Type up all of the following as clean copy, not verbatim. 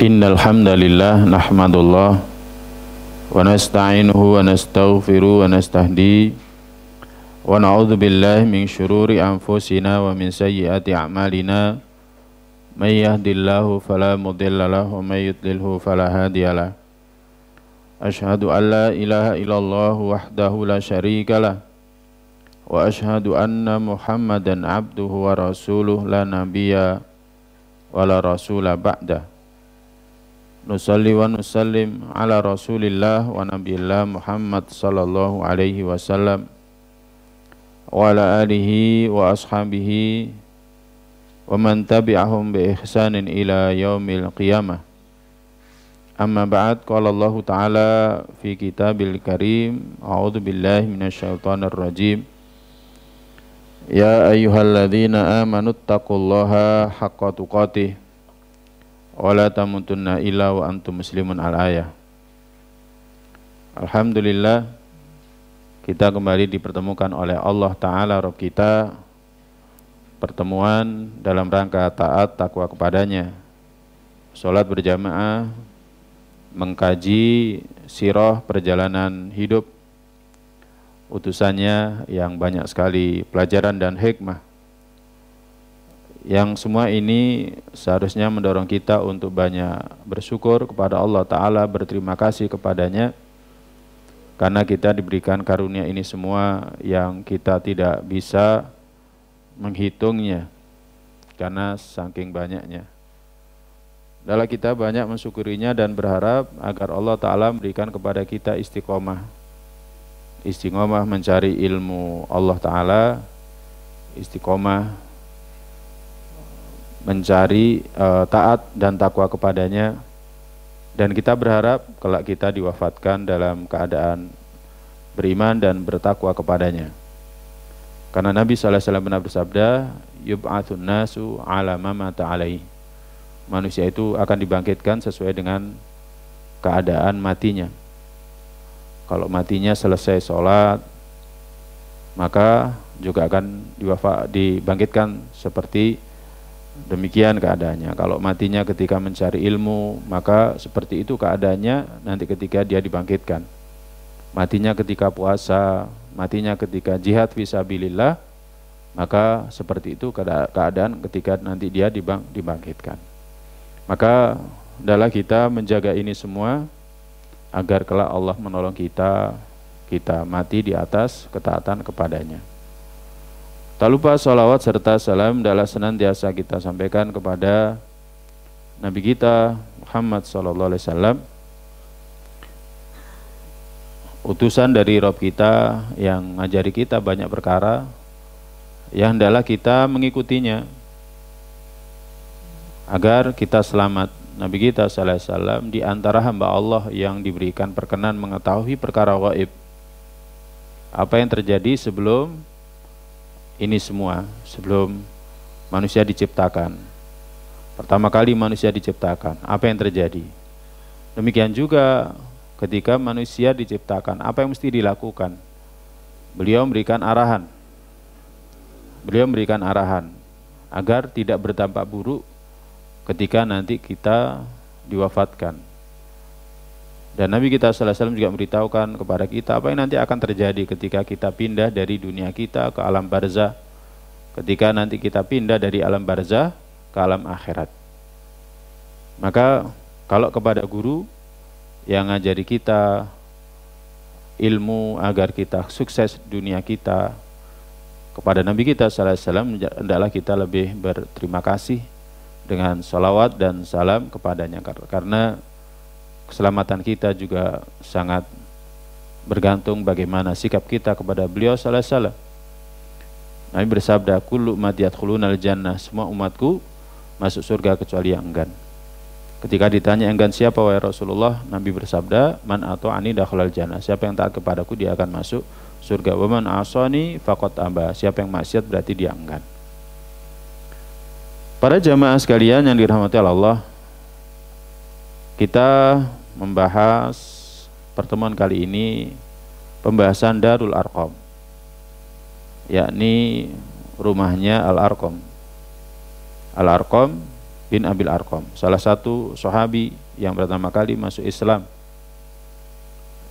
Innal hamdalillah nahmadullah wa nasta'inuhu wa nastaghfiruh wa nastahdi wa na'udzu billahi min syururi anfusina wa min sayyiati a'malina may yahdihillahu fala mudilla lahu wa may yudlilhu fala hadiyalah. Asyhadu an la ilaha illallah wahdahu la syarikalah wa asyhadu anna Muhammadan abduhu wa rasuluh la nabiyya wa la rasula ba'da. Nusalli wa nusallim ala rasulillah wa nabiyillah Muhammad sallallahu alaihi wasallam wa ala alihi wa ashabihi wa man tabi'ahum bi ihsanin ila yaumil qiyamah. Amma ba'd, qala Allah ta'ala fi kitabil karim, a'udzu billahi minasyaitonir rajim. Ya ayyuhalladzina amanu taqullaha haqqa tuqatih wala tamutunna illa wa antum muslimun al-ayah. Alhamdulillah, kita kembali dipertemukan oleh Allah Ta'ala Rabb kita, pertemuan dalam rangka taat takwa kepadanya, sholat berjamaah, mengkaji sirah perjalanan hidup utusannya yang banyak sekali pelajaran dan hikmah, yang semua ini seharusnya mendorong kita untuk banyak bersyukur kepada Allah Ta'ala, berterima kasih kepadanya karena kita diberikan karunia ini semua yang kita tidak bisa menghitungnya karena saking banyaknya. Adalah kita banyak mensyukurinya dan berharap agar Allah Ta'ala memberikan kepada kita istiqomah mencari ilmu Allah Ta'ala, istiqomah mencari taat dan takwa kepadanya, dan kita berharap kelak kita diwafatkan dalam keadaan beriman dan bertakwa kepadanya. Karena Nabi SAW pernah bersabda, yub'atsun nasu ala ma mata alaihi. Manusia itu akan dibangkitkan sesuai dengan keadaan matinya. Kalau matinya selesai sholat, maka juga akan dibangkitkan seperti demikian keadaannya. Kalau matinya ketika mencari ilmu, maka seperti itu keadaannya nanti ketika dia dibangkitkan. Matinya ketika puasa, matinya ketika jihad fisabilillah, maka seperti itu keadaan ketika nanti dia dibangkitkan. Maka adalah kita menjaga ini semua agar kelak Allah menolong kita mati di atas ketaatan kepadanya. Tak lupa salawat serta salam adalah senantiasa kita sampaikan kepada Nabi kita Muhammad SAW, utusan dari Rabb kita yang ngajari kita banyak perkara yang hendaklah kita mengikutinya agar kita selamat. Nabi kita SAW di antara hamba Allah yang diberikan perkenan mengetahui perkara gaib, apa yang terjadi sebelum ini semua, sebelum manusia diciptakan. Pertama kali manusia diciptakan, apa yang terjadi? Demikian juga ketika manusia diciptakan, apa yang mesti dilakukan? Beliau memberikan arahan agar tidak berdampak buruk ketika nanti kita diwafatkan. Dan Nabi kita SAW juga memberitahukan kepada kita apa yang nanti akan terjadi ketika kita pindah dari dunia kita ke alam barzah, ketika nanti kita pindah dari alam barzah ke alam akhirat. Maka kalau kepada guru yang ngajari kita ilmu agar kita sukses dunia kita, kepada Nabi kita SAW hendaklah kita lebih berterima kasih dengan salawat dan salam kepadanya, karena keselamatan kita juga sangat bergantung bagaimana sikap kita kepada beliau sallallahu alaihi wasallam. Nabi bersabda, kullu ummati yadkhulunal jannah, semua umatku masuk surga kecuali yang enggan. Ketika ditanya enggan siapa wahai Rasulullah, Nabi bersabda, man ata'ani dakhalal jannah, siapa yang taat kepadaku dia akan masuk surga. Wa man asani faqad aba, siapa yang maksiat berarti dia enggan. Para jamaah sekalian yang dirahmati Allah, kita membahas pertemuan kali ini pembahasan Darul Arqam, yakni rumahnya Al-Arqam. Al-Arqam bin Abil Arqam, salah satu sahabi yang pertama kali masuk Islam,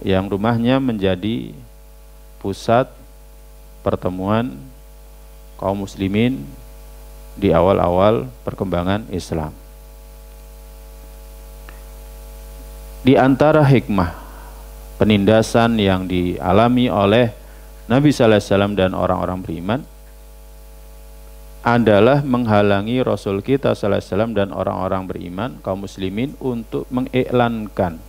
yang rumahnya menjadi pusat pertemuan kaum muslimin di awal-awal perkembangan Islam. Di antara hikmah penindasan yang dialami oleh Nabi sallallahu alaihi wasallam dan orang-orang beriman adalah menghalangi Rasul kita sallallahu alaihi wasallam dan orang-orang beriman kaum muslimin untuk mengiklankan,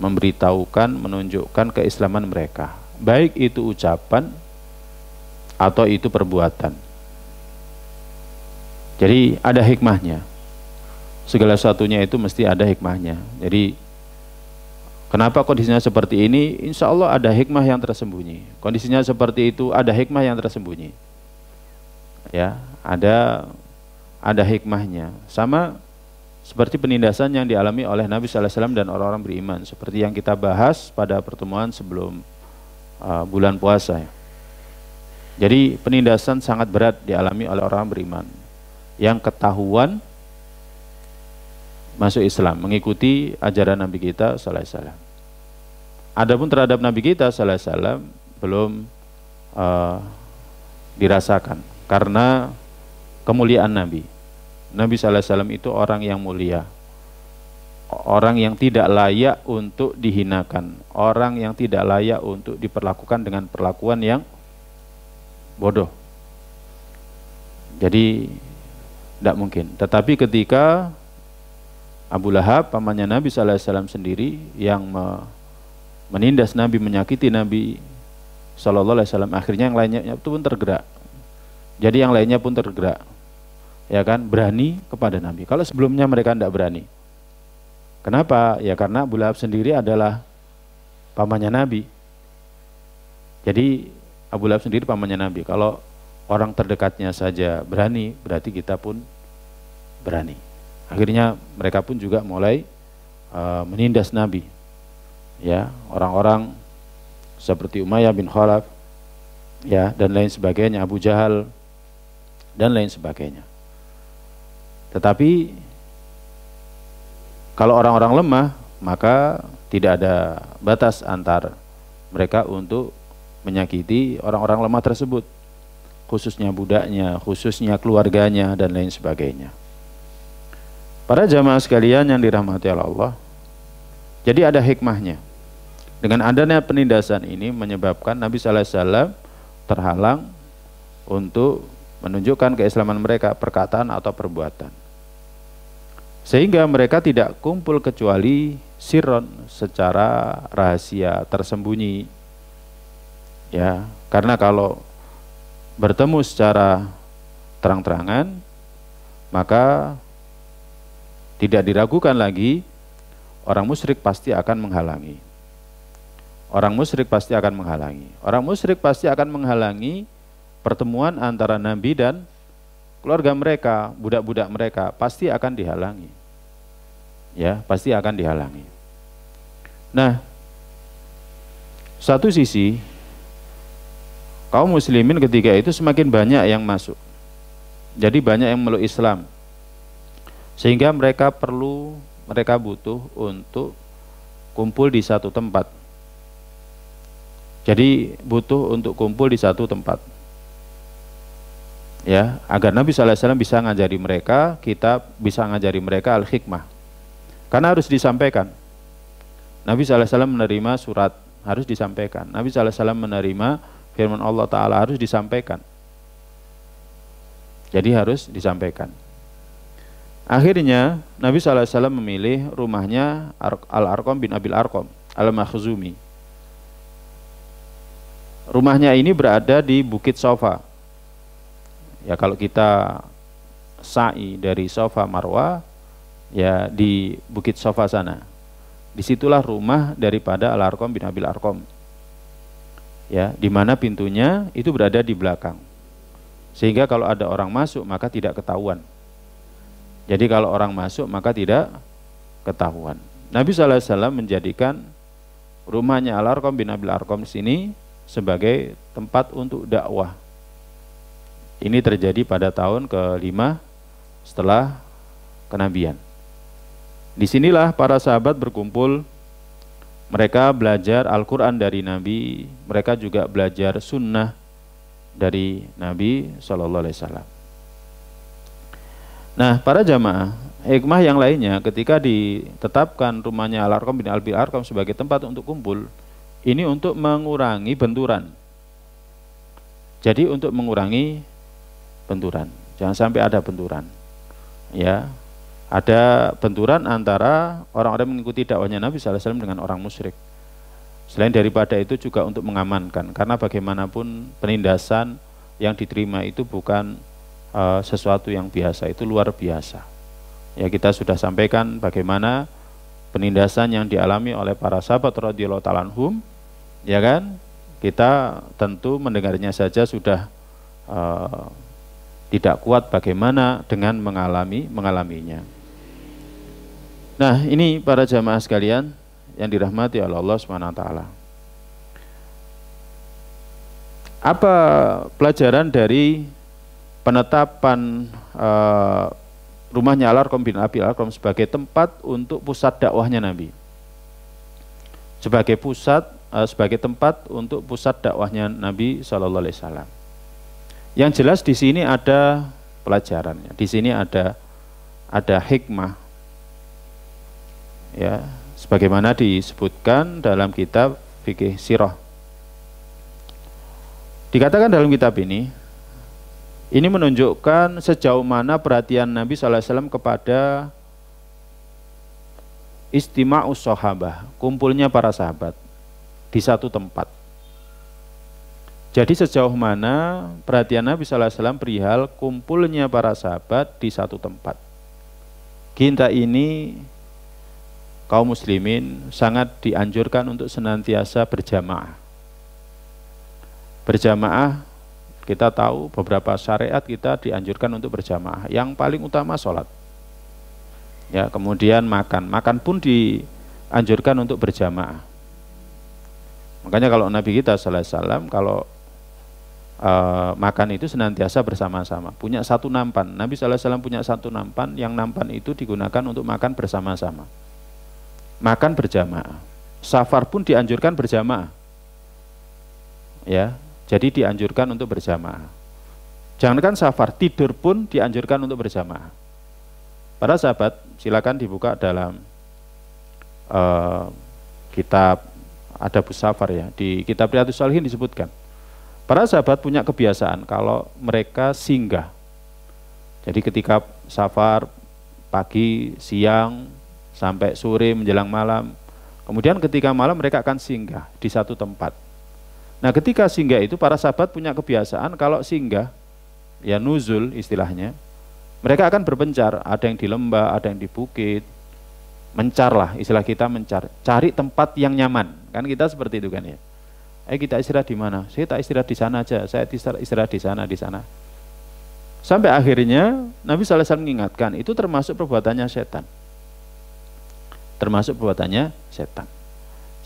memberitahukan, menunjukkan keislaman mereka, baik itu ucapan atau itu perbuatan. Jadi ada hikmahnya. Segala satunya itu mesti ada hikmahnya. Jadi kenapa kondisinya seperti ini? Insya Allah ada hikmah yang tersembunyi. Kondisinya seperti itu ada hikmah yang tersembunyi. Ya, ada hikmahnya. Sama seperti penindasan yang dialami oleh Nabi sallallahu alaihi wasallam dan orang-orang beriman, seperti yang kita bahas pada pertemuan sebelum bulan puasa. Jadi penindasan sangat berat dialami oleh orang beriman yang ketahuan masuk Islam, mengikuti ajaran Nabi kita sallallahu alaihi wasallam. Adapun terhadap Nabi kita sallallahu alaihi wasallam belum dirasakan karena kemuliaan Nabi. Nabi sallallahu alaihi wasallam itu orang yang mulia, orang yang tidak layak untuk dihinakan, orang yang tidak layak untuk diperlakukan dengan perlakuan yang bodoh. Jadi tidak mungkin. Tetapi ketika Abu Lahab, pamannya Nabi sallallahu alaihi wasallam sendiri, yang menindas Nabi, menyakiti Nabi sallallahu alaihi wasallam, akhirnya yang lainnya itu pun tergerak. Jadi yang lainnya pun tergerak, ya kan, berani kepada Nabi. Kalau sebelumnya mereka tidak berani. Kenapa? Ya karena Abu Lahab sendiri adalah pamannya Nabi. Jadi Abu Lahab sendiri pamannya Nabi. Kalau orang terdekatnya saja berani, berarti kita pun berani. Akhirnya mereka pun juga mulai menindas Nabi. Ya, orang-orang seperti Umayyah bin Khalaf, ya, dan lain sebagainya, Abu Jahal dan lain sebagainya. Tetapi kalau orang-orang lemah, maka tidak ada batas antar mereka untuk menyakiti orang-orang lemah tersebut, khususnya budaknya, khususnya keluarganya dan lain sebagainya. Para jamaah sekalian yang dirahmati Allah, jadi ada hikmahnya. Dengan adanya penindasan ini menyebabkan Nabi sallallahu alaihi wasallam terhalang untuk menunjukkan keislaman mereka, perkataan atau perbuatan. Sehingga mereka tidak kumpul kecuali sirron, secara rahasia, tersembunyi. Ya, karena kalau bertemu secara terang-terangan, maka tidak diragukan lagi, orang musyrik pasti akan menghalangi. Orang musyrik pasti akan menghalangi. Orang musyrik pasti akan menghalangi pertemuan antara Nabi dan keluarga mereka, budak-budak mereka, pasti akan dihalangi. Ya, pasti akan dihalangi. Nah, satu sisi kaum muslimin ketika itu semakin banyak yang masuk. Jadi banyak yang meluk Islam. Sehingga mereka butuh untuk kumpul di satu tempat. Jadi butuh untuk kumpul di satu tempat. Ya, agar Nabi sallallahu alaihi wasallam bisa ngajari mereka kitab, bisa ngajari mereka al-hikmah. Karena harus disampaikan. Nabi sallallahu alaihi wasallam menerima surat, harus disampaikan. Nabi sallallahu alaihi wasallam menerima firman Allah Ta'ala, harus disampaikan. Jadi harus disampaikan. Akhirnya Nabi sallallahu alaihi wasallam memilih rumahnya Al-Arqam bin Abil Arqam Al-Makhzumi. Rumahnya ini berada di Bukit Sofa. Ya, kalau kita sa'i dari Sofa Marwah, ya di Bukit Sofa sana. Disitulah rumah daripada Al-Arqam bin Abil Arqam. Ya, di mana pintunya itu berada di belakang. Sehingga kalau ada orang masuk maka tidak ketahuan. Jadi kalau orang masuk maka tidak ketahuan. Nabi sallallahu alaihi wasallam menjadikan rumahnya Al-Arqam bin Abil Arqam di sini sebagai tempat untuk dakwah. Ini terjadi pada tahun ke-5 setelah kenabian. Disinilah para sahabat berkumpul, mereka belajar Al-Quran dari Nabi, mereka juga belajar sunnah dari Nabi SAW. Nah, para jamaah, hikmah yang lainnya ketika ditetapkan rumahnya Al-Arqam bin Abil Arqam sebagai tempat untuk kumpul, ini untuk mengurangi benturan. Jadi untuk mengurangi benturan, jangan sampai ada benturan. Ya, ada benturan antara orang-orang mengikuti dakwahnya Nabi SAW dengan orang musyrik. Selain daripada itu juga untuk mengamankan, karena bagaimanapun penindasan yang diterima itu bukan sesuatu yang biasa, itu luar biasa. Ya, kita sudah sampaikan bagaimana penindasan yang dialami oleh para sahabat radhiyallahu ta'ala anhum, ya kan? Kita tentu mendengarnya saja sudah tidak kuat bagaimana dengan mengalaminya. Nah, ini para jamaah sekalian yang dirahmati oleh Allah SWT. Apa pelajaran dari penetapan rumahnya Al-Arqam bin Abil Arqam sebagai tempat untuk pusat dakwahnya Nabi? Sebagai tempat untuk pusat dakwahnya Nabi SAW. Yang jelas di sini ada pelajarannya. Di sini ada hikmah. Ya, sebagaimana disebutkan dalam kitab fikih sirah. Dikatakan dalam kitab ini menunjukkan sejauh mana perhatian Nabi SAW kepada istima'us sahabah, kumpulnya para sahabat di satu tempat. Jadi sejauh mana perhatian Nabi SAW perihal kumpulnya para sahabat di satu tempat. Kita ini kaum muslimin sangat dianjurkan untuk senantiasa berjamaah. Berjamaah, kita tahu beberapa syariat kita dianjurkan untuk berjamaah. Yang paling utama sholat. Ya, kemudian makan pun dianjurkan untuk berjamaah. Makanya kalau Nabi kita sallallahu alaihi wasallam kalau makan itu senantiasa bersama-sama, punya satu nampan. Nabi sallallahu alaihi wasallam punya satu nampan, yang nampan itu digunakan untuk makan bersama-sama. Makan berjamaah. Safar pun dianjurkan berjamaah. Ya, jadi dianjurkan untuk berjamaah. Jangankan safar, tidur pun dianjurkan untuk berjamaah. Para sahabat, silakan dibuka dalam kitab Adabus Safar ya. Di kitab Riyadhus Shalihin disebutkan. Para sahabat punya kebiasaan kalau mereka singgah. Jadi ketika safar pagi, siang, sampai sore menjelang malam. Kemudian ketika malam mereka akan singgah di satu tempat. Nah, ketika singgah itu para sahabat punya kebiasaan kalau singgah, ya nuzul istilahnya, mereka akan berpencar, ada yang di lembah, ada yang di bukit, mencar lah, istilah kita mencar, cari tempat yang nyaman, kan kita seperti itu kan ya. Kita istirahat di mana? Saya tak istirahat di sana aja, saya istirahat di sana. Sampai akhirnya Nabi sallallahu alaihi wasallam mengingatkan, itu termasuk perbuatannya setan.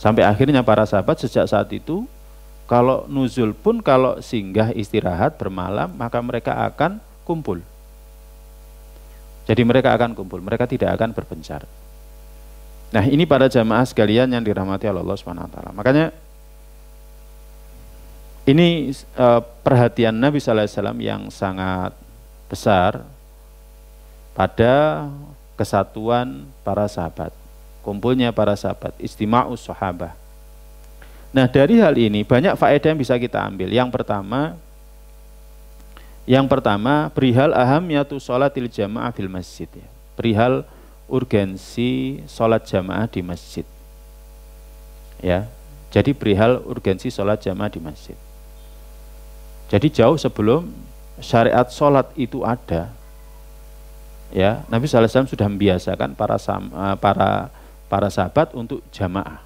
Sampai akhirnya para sahabat sejak saat itu kalau nuzul pun, kalau singgah istirahat bermalam, maka mereka akan kumpul. Jadi mereka akan kumpul, mereka tidak akan berpencar. Nah, ini para jamaah sekalian yang dirahmati oleh Allah SWT. Makanya ini perhatian Nabi sallallahu alaihi wasallam yang sangat besar pada kesatuan para sahabat, kumpulnya para sahabat, istima'us sahabah. Nah, dari hal ini banyak faedah yang bisa kita ambil. Yang pertama perihal ahamiyatu sholatil jamaah fil masjid ya. Perihal urgensi sholat jamaah di masjid. Ya. Jadi perihal urgensi sholat jamaah di masjid. Jadi jauh sebelum syariat sholat itu ada, ya, Nabi sallallahu alaihi wasallam sudah membiasakan para sahabat untuk jamaah.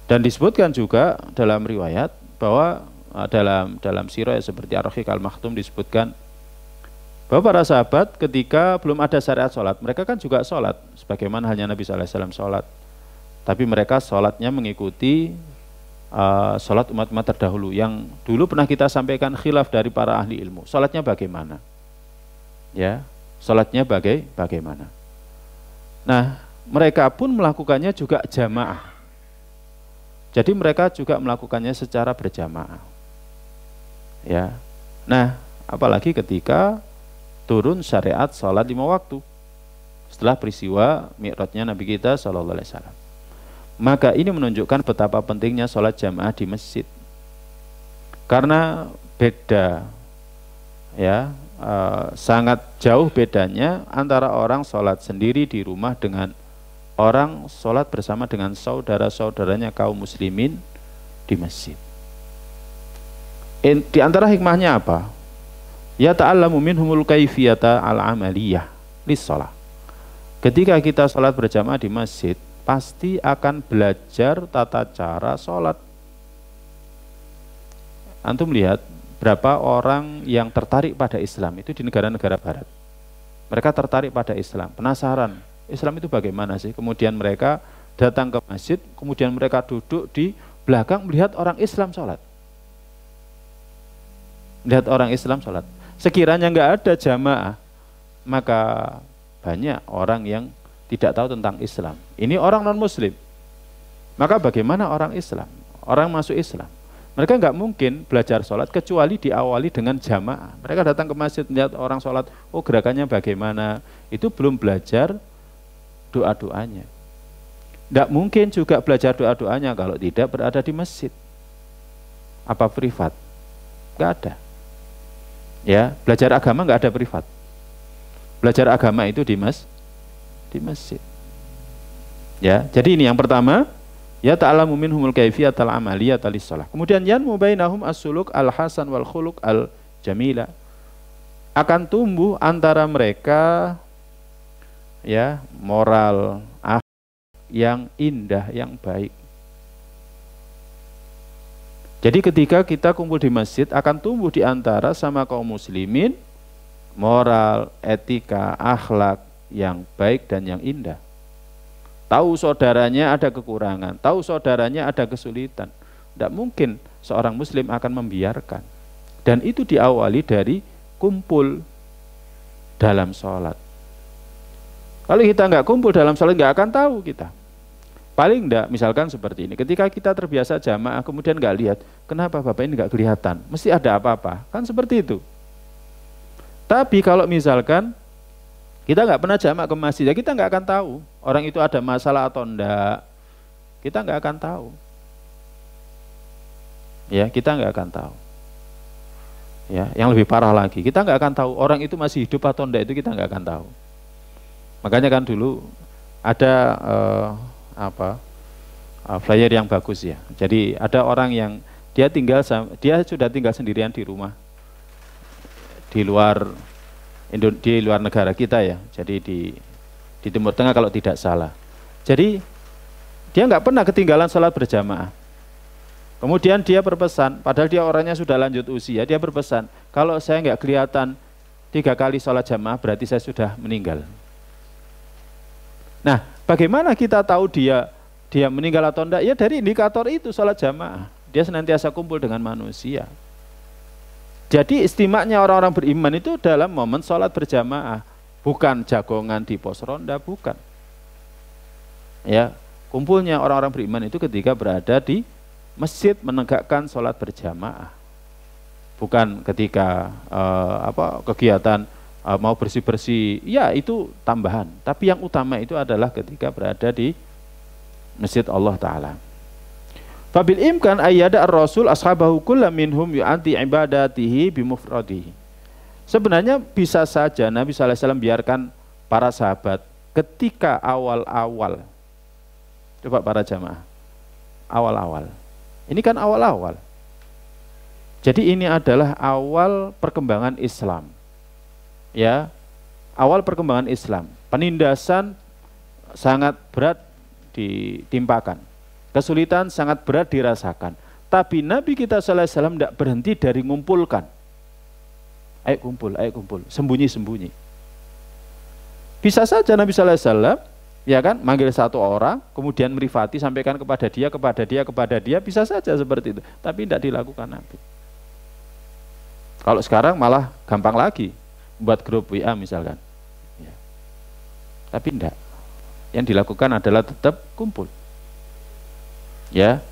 Dan disebutkan juga dalam riwayat bahwa dalam sirah seperti Ar-Rahiq Al-Maktum disebutkan bahwa para sahabat ketika belum ada syariat sholat, mereka kan juga sholat sebagaimana halnya Nabi sallallahu alaihi wasallam sholat, tapi mereka sholatnya mengikuti sholat umat-umat terdahulu yang dulu pernah kita sampaikan khilaf dari para ahli ilmu. Sholatnya bagaimana? Ya, sholatnya bagaimana. Nah, mereka pun melakukannya juga jamaah. Jadi mereka juga melakukannya secara berjamaah. Ya. Nah, apalagi ketika turun syariat sholat 5 waktu setelah peristiwa mi'rajnya Nabi kita sallallahu alaihi wasallam. Maka ini menunjukkan betapa pentingnya sholat jamaah di masjid. Karena beda, ya, sangat jauh bedanya antara orang sholat sendiri di rumah dengan orang sholat bersama dengan saudara-saudaranya kaum muslimin di masjid. Di antara hikmahnya apa? Ya ta'allamu minhumul kaifiyata al-amaliyah lis-shalah. Ketika kita sholat berjamaah di masjid, pasti akan belajar tata cara sholat. Antum lihat berapa orang yang tertarik pada Islam itu di negara-negara barat. Mereka tertarik pada Islam, penasaran Islam itu bagaimana sih. Kemudian mereka datang ke masjid, kemudian mereka duduk di belakang melihat orang Islam sholat. Melihat orang Islam sholat. Sekiranya nggak ada jamaah, maka banyak orang yang tidak tahu tentang Islam. Ini orang non-muslim. Maka bagaimana orang Islam? Orang masuk Islam. Mereka nggak mungkin belajar sholat kecuali diawali dengan jamaah. Mereka datang ke masjid melihat orang sholat, oh gerakannya bagaimana. Itu belum belajar doa-doanya. Nggak mungkin juga belajar doa-doanya kalau tidak berada di masjid. Apa privat? Nggak ada. Ya, belajar agama nggak ada privat. Belajar agama itu di masjid. Ya, jadi ini yang pertama, ya ta'alamu minhumul kaifiyatal amaliyata lis-shalah. Kemudian yanmu bainahum as-suluk al-hasan wal khuluq al-jamila. Akan tumbuh antara mereka ya moral yang indah, yang baik. Jadi ketika kita kumpul di masjid akan tumbuh di antara sama kaum muslimin moral, etika, akhlak yang baik dan yang indah. Tahu saudaranya ada kekurangan, tahu saudaranya ada kesulitan. Tidak mungkin seorang muslim akan membiarkan. Dan itu diawali dari kumpul dalam sholat. Kalau kita nggak kumpul dalam sholat, nggak akan tahu kita. Paling enggak, misalkan seperti ini, ketika kita terbiasa jamaah, kemudian nggak lihat, kenapa Bapak ini nggak kelihatan? Mesti ada apa-apa, kan seperti itu. Tapi kalau misalkan kita nggak pernah jamaah ke masjid, ya kita nggak akan tahu orang itu ada masalah atau enggak. Kita nggak akan tahu. Ya, kita nggak akan tahu. Ya, yang lebih parah lagi, kita nggak akan tahu orang itu masih hidup atau enggak, itu kita nggak akan tahu. Makanya kan dulu ada flyer yang bagus ya. Jadi ada orang yang dia sudah tinggal sendirian di rumah di luar negara kita ya. Jadi di Timur Tengah kalau tidak salah. Jadi dia nggak pernah ketinggalan sholat berjamaah. Kemudian dia berpesan, padahal dia orangnya sudah lanjut usia, dia berpesan, kalau saya nggak kelihatan 3 kali sholat jamaah berarti saya sudah meninggal. Nah, bagaimana kita tahu dia meninggal atau enggak? Ya dari indikator itu, sholat jamaah. Dia senantiasa kumpul dengan manusia. Jadi istimewanya orang-orang beriman itu dalam momen sholat berjamaah, bukan jagongan di pos ronda, bukan. Ya, kumpulnya orang-orang beriman itu ketika berada di masjid menegakkan sholat berjamaah, bukan ketika kegiatan mau bersih-bersih, ya itu tambahan. Tapi yang utama itu adalah ketika berada di masjid Allah Ta'ala. Fabil imkan ayyada ar-rasul ashabahu kulla minhum yu'anti ibadatihi bimufradihi. Sebenarnya bisa saja Nabi SAW biarkan para sahabat ketika awal-awal. Coba para jamaah, awal-awal. Ini kan awal-awal. Jadi ini adalah awal perkembangan Islam. Ya, awal perkembangan Islam, penindasan sangat berat ditimpakan, kesulitan sangat berat dirasakan. Tapi Nabi kita sallallahu alaihi wasallam tidak berhenti dari mengumpulkan. Ayo kumpul, sembunyi-sembunyi. Bisa saja Nabi sallallahu alaihi wasallam, ya kan, manggil satu orang, kemudian merifati, sampaikan kepada dia, bisa saja seperti itu. Tapi tidak dilakukan Nabi. Kalau sekarang malah gampang lagi. Buat grup WA misalkan, Tapi enggak. Yang dilakukan adalah tetap kumpul. Ya.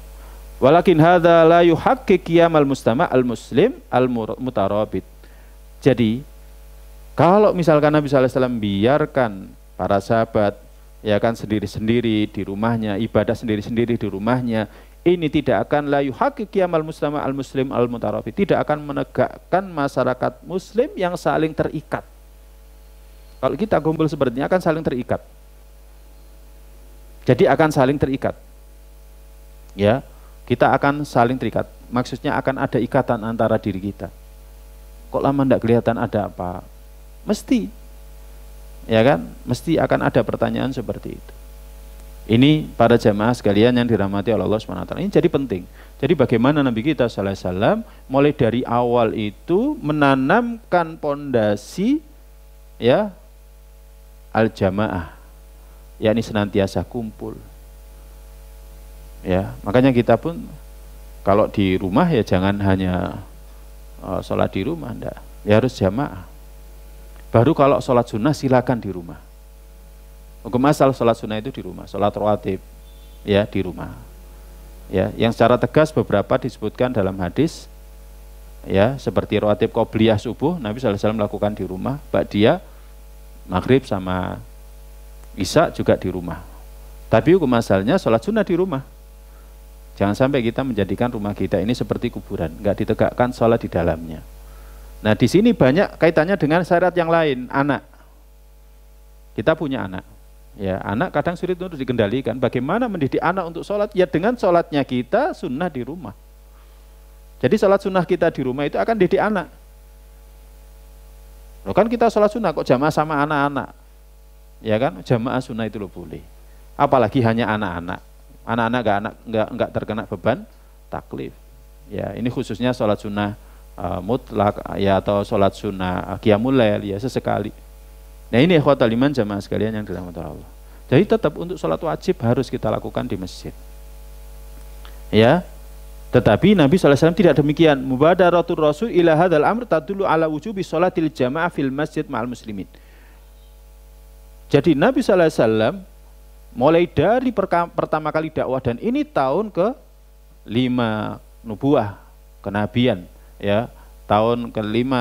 Walakin hadza la yuhaqqiq qiyamal mustama' al-muslim al-mutarabit. Jadi, kalau misalkan Nabi sallallahu alaihi wasallam biarkan para sahabat ya kan sendiri-sendiri di rumahnya, ibadah sendiri-sendiri di rumahnya, ini tidak akan la yuhaqqiq qiyamal mustama' al-muslim al-mutarabit, tidak akan menegakkan masyarakat muslim yang saling terikat. Kalau kita kumpul seperti ini akan saling terikat. Jadi akan saling terikat. Ya, kita akan saling terikat. Maksudnya akan ada ikatan antara diri kita. Kok lama tidak kelihatan ada apa? Mesti. Ya kan? Mesti akan ada pertanyaan seperti itu. Ini para jamaah sekalian yang dirahmati oleh Allah SWT. Ini jadi penting. Jadi bagaimana Nabi kita sallallahu alaihi wasallam mulai dari awal itu menanamkan pondasi ya al-jamaah, yakni senantiasa kumpul. Ya, makanya kita pun kalau di rumah ya jangan hanya sholat di rumah, enggak. Ya harus jamaah. Baru kalau sholat sunnah silakan di rumah. Hukum asal sholat sunnah itu di rumah, sholat rawatib ya di rumah. Ya, yang secara tegas beberapa disebutkan dalam hadis ya, seperti rawatib qobliyah subuh Nabi sallallahu alaihi wasallam lakukan di rumah, ba'diyah maghrib sama isya juga di rumah. Tapi hukum asalnya sholat sunnah di rumah. Jangan sampai kita menjadikan rumah kita ini seperti kuburan, nggak ditegakkan sholat di dalamnya. Nah di sini banyak kaitannya dengan syariat yang lain. Anak, kita punya anak, ya anak kadang sulit untuk dikendalikan. Bagaimana mendidik anak untuk sholat? Ya dengan sholatnya kita sunnah di rumah. Jadi sholat sunnah kita di rumah itu akan didik anak. Loh kan kita sholat sunnah kok jamaah sama anak-anak, ya kan? Jamaah sunnah itu loh boleh. Apalagi hanya anak-anak. Anak-anak nggak terkena beban taklif. Ya ini khususnya sholat sunnah mutlak ya atau sholat sunnah qiyamul lail ya sesekali. Nah ini ikhwatal iman jamaah sekalian yang dirahmati Allah. Jadi tetap untuk sholat wajib harus kita lakukan di masjid. Ya. Tetapi Nabi SAW tidak demikian. Mubadaratul Rasul ila hadzal amr tadullu ala wujubi sholatil jamaah fil masjid ma'al muslimin. Jadi Nabi SAW mulai dari pertama kali dakwah, dan ini tahun ke-5 nubuah, kenabian ya. Tahun ke-5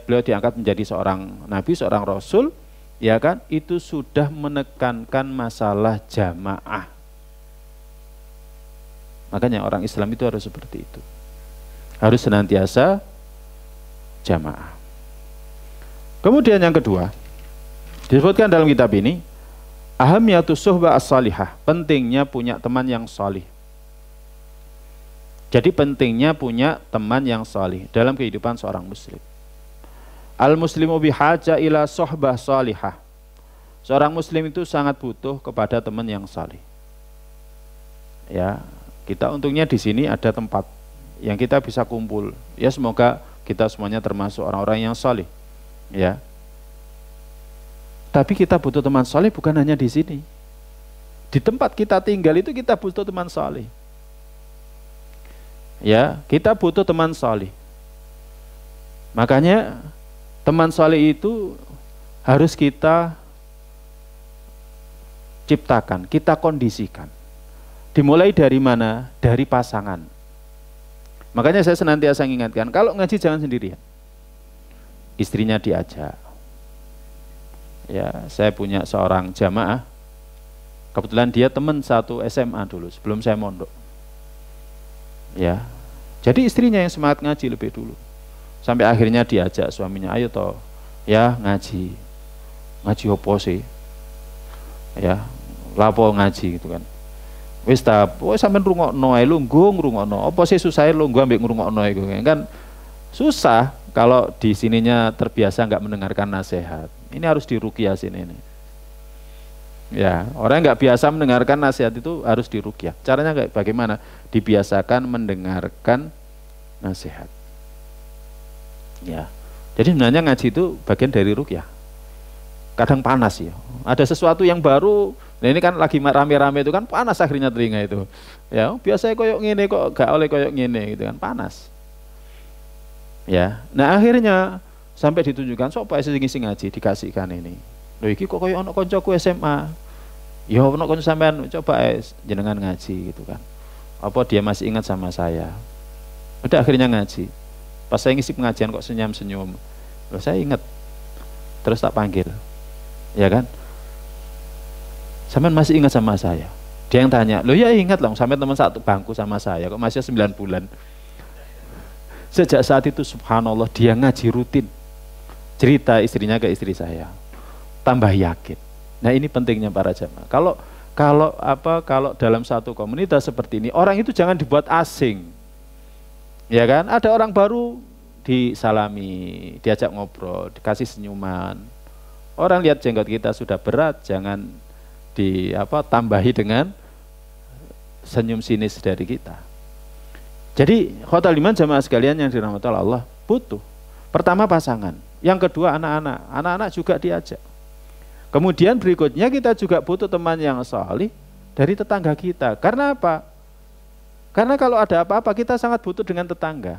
beliau diangkat menjadi seorang nabi, seorang rasul, ya kan? Itu sudah menekankan masalah jamaah. Makanya orang Islam itu harus seperti itu. Harus senantiasa jamaah. Kemudian yang kedua, disebutkan dalam kitab ini, ahamiyatus suhbah as-salihah, pentingnya punya teman yang salih. Jadi pentingnya punya teman yang salih dalam kehidupan seorang muslim. Al-muslimu bihaja ila suhbah salihah. Seorang muslim itu sangat butuh kepada teman yang salih. Ya, kita untungnya di sini ada tempat yang kita bisa kumpul. Ya semoga kita semuanya termasuk orang-orang yang salih. Ya. Tapi kita butuh teman salih bukan hanya di sini. Di tempat kita tinggal itu kita butuh teman salih. Ya, kita butuh teman salih. Makanya teman salih itu harus kita ciptakan, kita kondisikan. Dimulai dari mana? Dari pasangan. Makanya saya senantiasa mengingatkan, kalau ngaji jangan sendirian. Istrinya diajak. Ya, saya punya seorang jamaah. Kebetulan dia teman satu SMA dulu, sebelum saya mondok. Ya, jadi istrinya yang semangat ngaji lebih dulu. Sampai akhirnya diajak suaminya, ayo toh, ya ngaji. Ngaji opo sih? Ya, lapo ngaji gitu kan. Wis ta, sampean rungokno ae, lungguh ngrungokno. Apa sih susahe lungguh ambek ngrungokno iku kan? Susah kalau di sininya terbiasa enggak mendengarkan nasihat. Ini harus diruqyah sini ini. Ya, orang enggak biasa mendengarkan nasihat itu harus diruqyah. Caranya kayak bagaimana? Dibiasakan mendengarkan nasihat. Ya. Jadi sebenarnya ngaji itu bagian dari ruqyah. Kadang panas ya. Ada sesuatu yang baru. Nah ini kan lagi rame-rame itu kan panas akhirnya telinga itu. Ya, biasanya koyok ngene kok gak oleh koyok ngene gitu kan, panas. Ya. Nah, akhirnya sampai ditunjukkan sapa sing ngisi ngaji dikasihkan ini. Lho iki kok koyo ana kancaku SMA. Ya ono kanca sampean coba jenengan ngaji gitu kan. Apa dia masih ingat sama saya? Udah akhirnya ngaji. Pas saya ngisi pengajian kok senyum-senyum. Loh saya ingat. Terus tak panggil. Ya kan? Sampean masih ingat sama saya? Dia yang tanya, loh ya ingat lah, sampai teman satu bangku sama saya, kok masih 9 bulan. Sejak saat itu subhanallah dia ngaji rutin. Cerita istrinya ke istri saya. Tambah yakin. Nah ini pentingnya para jamaah. Kalau dalam satu komunitas seperti ini, orang itu jangan dibuat asing. Ya kan? Ada orang baru disalami, diajak ngobrol, dikasih senyuman. Orang lihat jenggot kita sudah berat, jangan tambahi dengan senyum sinis dari kita. Jadi khotal iman jamaah sekalian yang dirahmati Allah butuh. Pertama pasangan, yang kedua anak-anak. Anak-anak juga diajak. Kemudian berikutnya kita juga butuh teman yang salih dari tetangga kita. Karena apa? Karena kalau ada apa-apa kita sangat butuh dengan tetangga.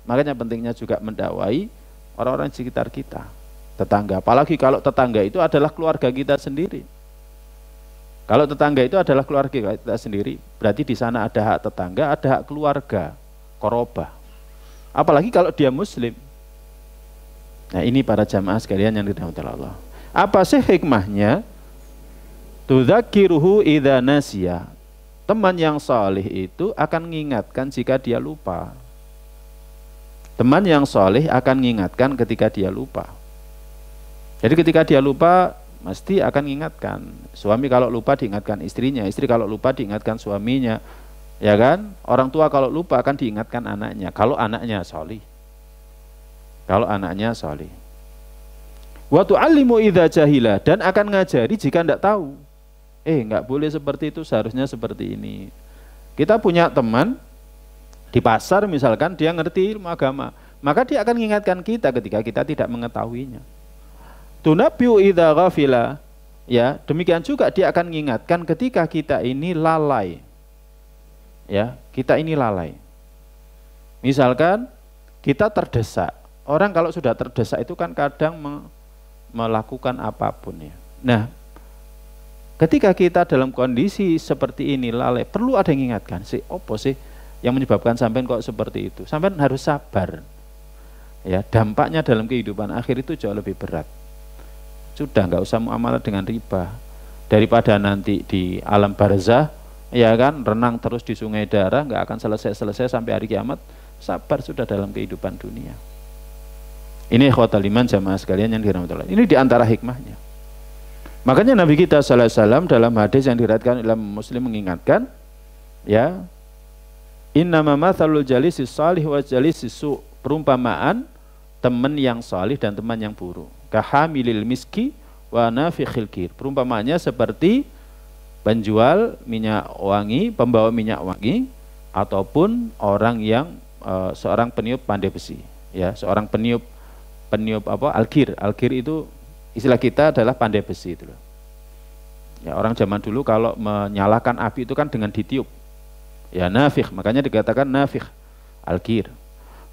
Makanya pentingnya juga mendakwai orang-orang di sekitar kita, tetangga. Apalagi kalau tetangga itu adalah keluarga kita sendiri. Kalau tetangga itu adalah keluarga kita sendiri, berarti di sana ada hak tetangga, ada hak keluarga, korobah. Apalagi kalau dia muslim. Nah ini para jamaah sekalian yang dirahmati Allah. Apa sih hikmahnya? Tudzakiruhu idza nasiya. Teman yang salih itu akan mengingatkan jika dia lupa. Teman yang salih akan mengingatkan ketika dia lupa. Jadi ketika dia lupa, mesti akan mengingatkan. Suami kalau lupa diingatkan istrinya, istri kalau lupa diingatkan suaminya, ya kan? Orang tua kalau lupa akan diingatkan anaknya, kalau anaknya sholih. Kalau anaknya sholih. Wa tu'allimu idza jahila, dan akan ngajari jika tidak tahu. Enggak boleh seperti itu, seharusnya seperti ini. Kita punya teman di pasar misalkan, dia ngerti ilmu agama, maka dia akan mengingatkan kita ketika kita tidak mengetahuinya. Tunabbi'u idza ghafila, ya, demikian juga dia akan mengingatkan ketika kita ini lalai. Ya, kita ini lalai. Misalkan kita terdesak. Orang kalau sudah terdesak itu kan kadang melakukan apapun ya. Nah, ketika kita dalam kondisi seperti ini lalai, perlu ada yang mengingatkan. Apa sih yang menyebabkan sampean kok seperti itu? Sampean harus sabar. Ya, dampaknya dalam kehidupan akhir itu jauh lebih berat. Sudah nggak usah muamalah dengan riba, daripada nanti di alam barzah, ya kan, renang terus di sungai darah, nggak akan selesai sampai hari kiamat. Sabar sudah dalam kehidupan dunia. Ini ikhwatal iman jamaah sekalian yang dirahmati Allah. Ini diantara hikmahnya. Makanya Nabi kita sallallahu alaihi wasallam dalam hadis yang diriwayatkan Imam Muslim mengingatkan, ya, innama matsalul jalisis salih wa jalisis su, perumpamaan teman yang salih dan teman yang buruk. Kahamilil miski wa nafikhil kir. Perumpamaannya seperti penjual minyak wangi, pembawa minyak wangi, ataupun orang yang seorang peniup pandai besi, ya, seorang peniup alkir. Alkir itu istilah kita adalah pandai besi itu loh. Ya, orang zaman dulu kalau menyalakan api itu kan dengan ditiup. Ya, nafikh, makanya dikatakan nafikh alkir.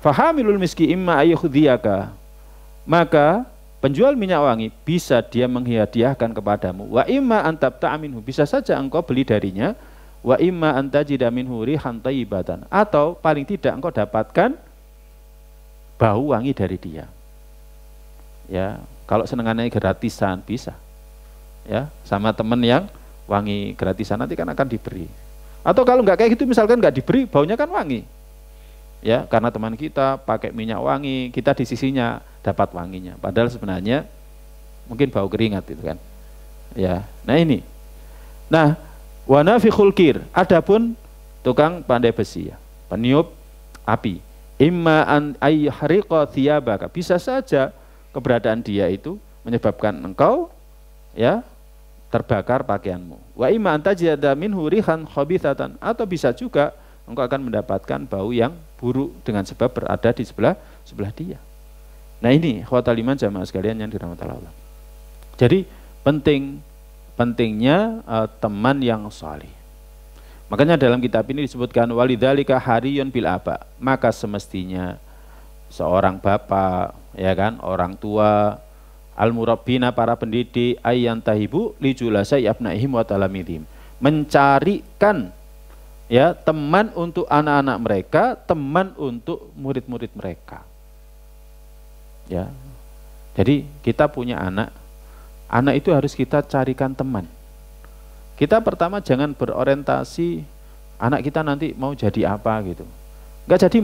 Fahamilul miski imma ayyuhdiyaka. Maka penjual minyak wangi bisa dia menghadiahkan kepadamu. Wa imma antabta minhu, bisa saja engkau beli darinya. Wa imma antajida minhu rihan thayyibatan, atau paling tidak engkau dapatkan bau wangi dari dia. Ya, kalau senengannya gratisan bisa. Ya, sama teman yang wangi gratisan nanti kan akan diberi. Atau kalau enggak kayak gitu, misalkan enggak diberi, baunya kan wangi. Ya, karena teman kita pakai minyak wangi, kita di sisinya dapat wanginya. Padahal sebenarnya mungkin bau keringat itu kan. Ya, nah ini. Nah, wa nafikhul kir, adapun tukang pandai besi ya, peniup api. Imma an ayyahriqa thiyabaka, bisa saja keberadaan dia itu menyebabkan engkau ya terbakar pakaianmu. Wa imma antajida minhu rihan khabithatan, atau bisa juga engkau akan mendapatkan bau yang buruk dengan sebab berada di sebelah dia. Nah ini ikhwatal iman jamaah sekalian yang dirahmati Allah. Jadi pentingnya teman yang salih. Makanya dalam kitab ini disebutkan walidzalika hariyun bil aba, maka semestinya seorang bapak, ya kan, orang tua, Al-murabbina, para pendidik, ayyantahibu lijulasai abnaihim wa talamidhim, mencarikan ya teman untuk anak-anak mereka, teman untuk murid-murid mereka. Ya. Jadi kita punya anak itu harus kita carikan teman. Kita pertama jangan berorientasi anak kita nanti mau jadi apa gitu. Nggak jadi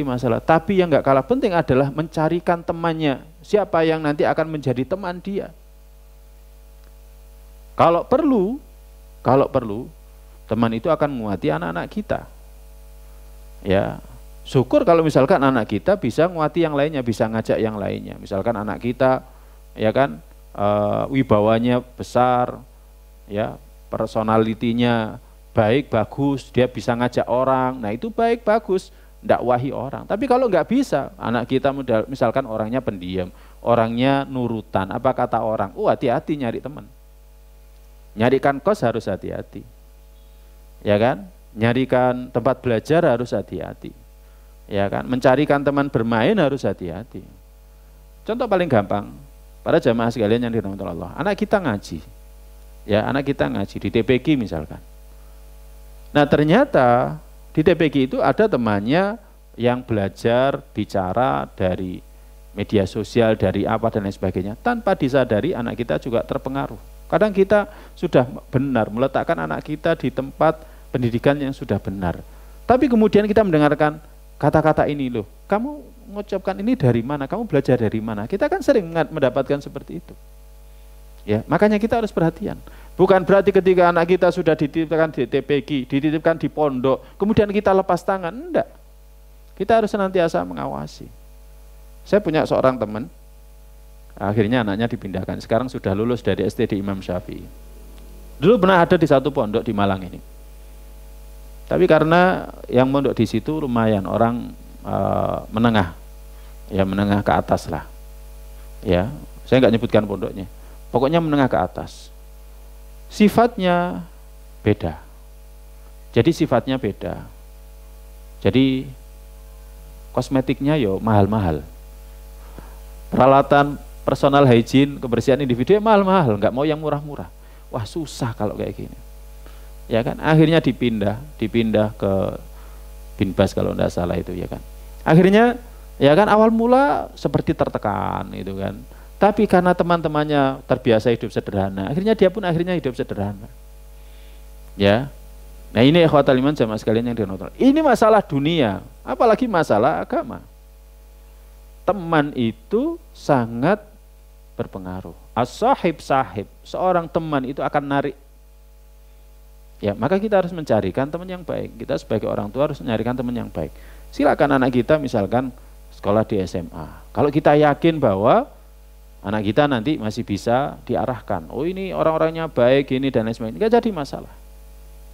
masalah. Tapi yang nggak kalah penting adalah mencarikan temannya. Siapa yang nanti akan menjadi teman dia. Kalau perlu, teman itu akan menguati anak-anak kita. Ya, syukur kalau misalkan anak kita bisa menguati yang lainnya, bisa ngajak yang lainnya. Misalkan anak kita, ya kan, wibawanya besar, ya, personalitinya baik, bagus, dia bisa ngajak orang. Nah itu baik, bagus. Dakwahi orang. Tapi kalau nggak bisa, anak kita misalkan orangnya pendiam, orangnya nurutan, apa kata orang, hati-hati nyari teman. Nyarikan kos harus hati-hati, ya kan? Nyarikan tempat belajar harus hati-hati, ya kan? Mencarikan teman bermain harus hati-hati. Contoh paling gampang, para jamaah sekalian yang dirahmati Allah, anak kita ngaji, ya anak kita ngaji di TPQ misalkan. Nah ternyata di TPQ itu ada temannya yang belajar bicara dari media sosial, dari apa dan lain sebagainya. Tanpa disadari anak kita juga terpengaruh. Kadang kita sudah benar meletakkan anak kita di tempat pendidikan yang sudah benar. Tapi kemudian kita mendengarkan kata-kata ini, loh, kamu mengucapkan ini dari mana? Kamu belajar dari mana? Kita kan sering mendapatkan seperti itu. Ya, makanya kita harus perhatian. Bukan berarti ketika anak kita sudah dititipkan di TPQ, dititipkan di pondok, kemudian kita lepas tangan. Enggak. Kita harus senantiasa mengawasi. Saya punya seorang teman, akhirnya anaknya dipindahkan. Sekarang sudah lulus dari SD di Imam Syafi'i. Dulu pernah ada di satu pondok di Malang ini. Tapi karena yang pondok di situ lumayan orang menengah, ya menengah ke atas lah. Ya, saya nggak nyebutkan pondoknya. Pokoknya menengah ke atas. Sifatnya beda. Jadi sifatnya beda. Jadi kosmetiknya yo mahal-mahal. Peralatan personal hygiene, kebersihan individu mahal-mahal, nggak mau yang murah-murah. Wah susah kalau kayak gini. Ya kan, akhirnya dipindah ke Binbas kalau enggak salah itu ya kan. Akhirnya ya kan awal mula seperti tertekan itu kan. Tapi karena teman-temannya terbiasa hidup sederhana, akhirnya dia pun akhirnya hidup sederhana. Ya. Nah, ini ikhwatal iman jamaah sekalian yang dirahmati. Ini masalah dunia, apalagi masalah agama. Teman itu sangat berpengaruh. As-sahib sahib, seorang teman itu akan narik. Ya, maka kita harus mencarikan teman yang baik. Kita sebagai orang tua harus mencarikan teman yang baik. Silakan anak kita misalkan sekolah di SMA. Kalau kita yakin bahwa anak kita nanti masih bisa diarahkan. Oh ini orang-orangnya baik, ini dan lain sebagainya. Nggak jadi masalah.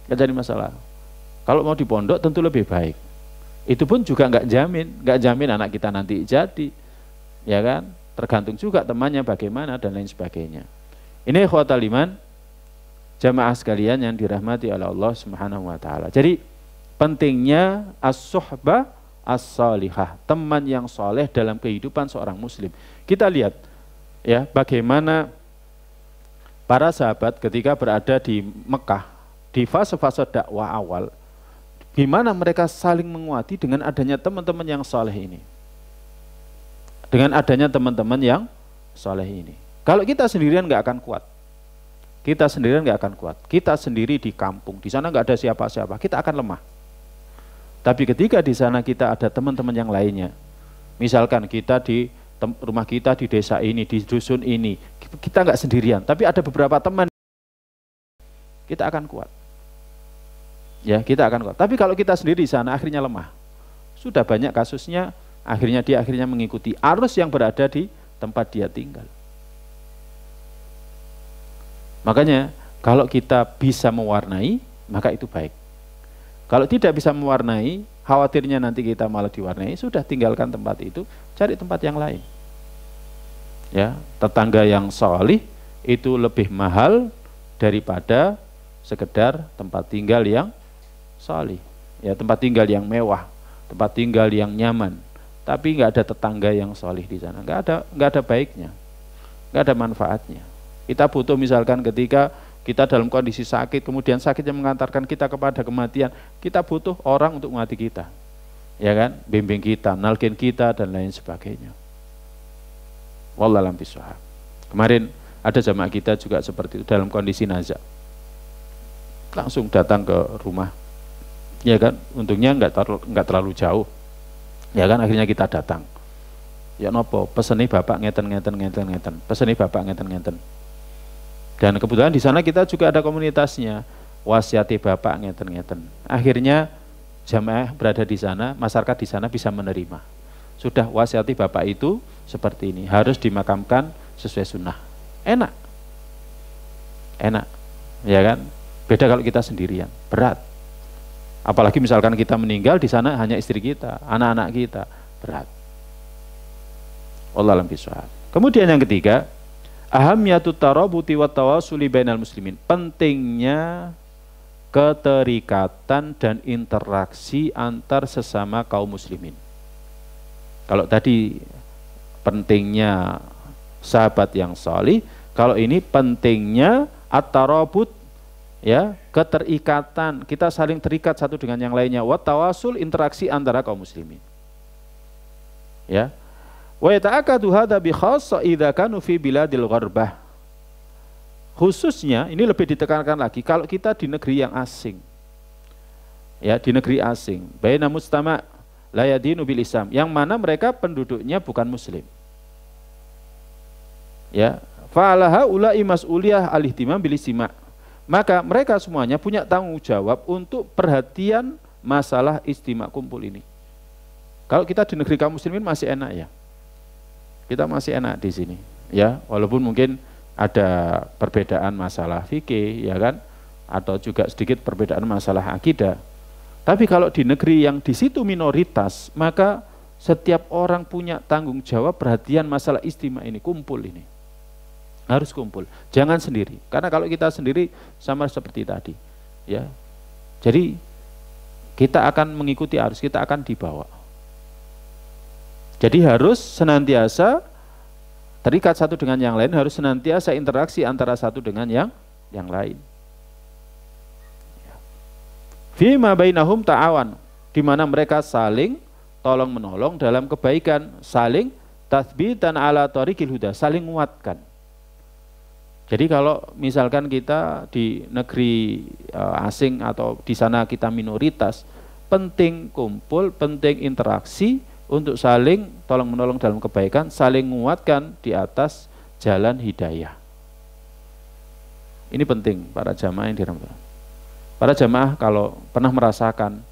Nggak jadi masalah. Kalau mau di pondok tentu lebih baik. Itu pun juga nggak jamin anak kita nanti jadi. Ya kan? Tergantung juga temannya bagaimana dan lain sebagainya. Ini ikhwatal iman, jamaah sekalian yang dirahmati oleh Allah Subhanahu wa taala. Jadi pentingnya as-suhbah as-salihah, teman yang soleh dalam kehidupan seorang muslim. Kita lihat ya, bagaimana para sahabat ketika berada di Mekah, di fase-fase dakwah awal, gimana mereka saling menguati dengan adanya teman-teman yang soleh ini. Dengan adanya teman-teman yang soleh ini. Kalau kita sendirian nggak akan kuat. Kita sendirian nggak akan kuat. Kita sendiri di kampung, di sana nggak ada siapa-siapa, kita akan lemah. Tapi ketika di sana kita ada teman-teman yang lainnya, misalkan kita di rumah kita di desa ini, di dusun ini, kita nggak sendirian, tapi ada beberapa teman, kita akan kuat. Ya, kita akan kuat. Tapi kalau kita sendiri di sana akhirnya lemah. Sudah banyak kasusnya, akhirnya dia mengikuti arus yang berada di tempat dia tinggal. Makanya kalau kita bisa mewarnai, maka itu baik. Kalau tidak bisa mewarnai, khawatirnya nanti kita malah diwarnai, sudah tinggalkan tempat itu, cari tempat yang lain. Ya, tetangga yang sholih itu lebih mahal daripada sekedar tempat tinggal yang sholih. Ya, tempat tinggal yang mewah, tempat tinggal yang nyaman. tapi nggak ada tetangga yang solih di sana, nggak ada baiknya, nggak ada manfaatnya. Kita butuh misalkan ketika kita dalam kondisi sakit, kemudian sakitnya mengantarkan kita kepada kematian, kita butuh orang untuk mengobati kita, ya kan, bimbing kita, nalkin kita dan lain sebagainya. Wallahu a'lam bishawab. Kemarin ada jamaah kita juga seperti itu dalam kondisi nazak, langsung datang ke rumah, ya kan, untungnya nggak terlalu jauh, ya kan, akhirnya kita datang. Ya nopo, peseni bapak ngeten, peseni bapak ngeten. Dan kebetulan di sana kita juga ada komunitasnya, wasiati bapak ngeten. Akhirnya jamaah berada di sana, masyarakat di sana bisa menerima. Sudah wasiati bapak itu seperti ini, harus dimakamkan sesuai sunnah. Enak, ya kan? Beda kalau kita sendirian, berat. Apalagi misalkan kita meninggal di sana hanya istri kita, anak-anak kita, berat. Wallahu a'lam bishawab. Kemudian yang ketiga, ahamiyatut tarabuti wat tawasuli bainal muslimin. Pentingnya keterikatan dan interaksi antar sesama kaum muslimin. Kalau tadi pentingnya sahabat yang salih, kalau ini pentingnya at-tarabut, ya, keterikatan, kita saling terikat satu dengan yang lainnya, wat tawasul, interaksi antara kaum muslimin. Ya. Wa yata'akadu hadza bi khassa idza kanu fi biladil gharbah. Khususnya ini lebih ditekankan lagi kalau kita di negeri yang asing. Ya, di negeri asing, baina mustama' la yadinu bil Islam, yang mana mereka penduduknya bukan muslim. Ya, fa'alaha ulai mas'uliyah al-ihtimam bil istima'. Maka mereka semuanya punya tanggung jawab untuk perhatian masalah istimak kumpul ini. Kalau kita di negeri kaum muslimin masih enak ya. Kita masih enak di sini, ya, walaupun mungkin ada perbedaan masalah fikih, ya kan, atau juga sedikit perbedaan masalah akidah. Tapi kalau di negeri yang di situ minoritas, maka setiap orang punya tanggung jawab perhatian masalah istimak ini, kumpul ini. Harus kumpul, jangan sendiri. Karena kalau kita sendiri sama seperti tadi, ya. Jadi kita akan mengikuti arus, kita akan dibawa. Jadi harus senantiasa terikat satu dengan yang lain, harus senantiasa interaksi antara satu dengan yang lain. Fima bainahum ta'awan, di mana mereka saling tolong menolong dalam kebaikan, saling tathbitan ala thariqil huda, saling menguatkan. Jadi kalau misalkan kita di negeri asing atau di sana kita minoritas, penting kumpul, penting interaksi untuk saling tolong menolong dalam kebaikan, saling menguatkan di atas jalan hidayah. Ini penting para jamaah yang dirahmati. Para jamaah kalau pernah merasakan,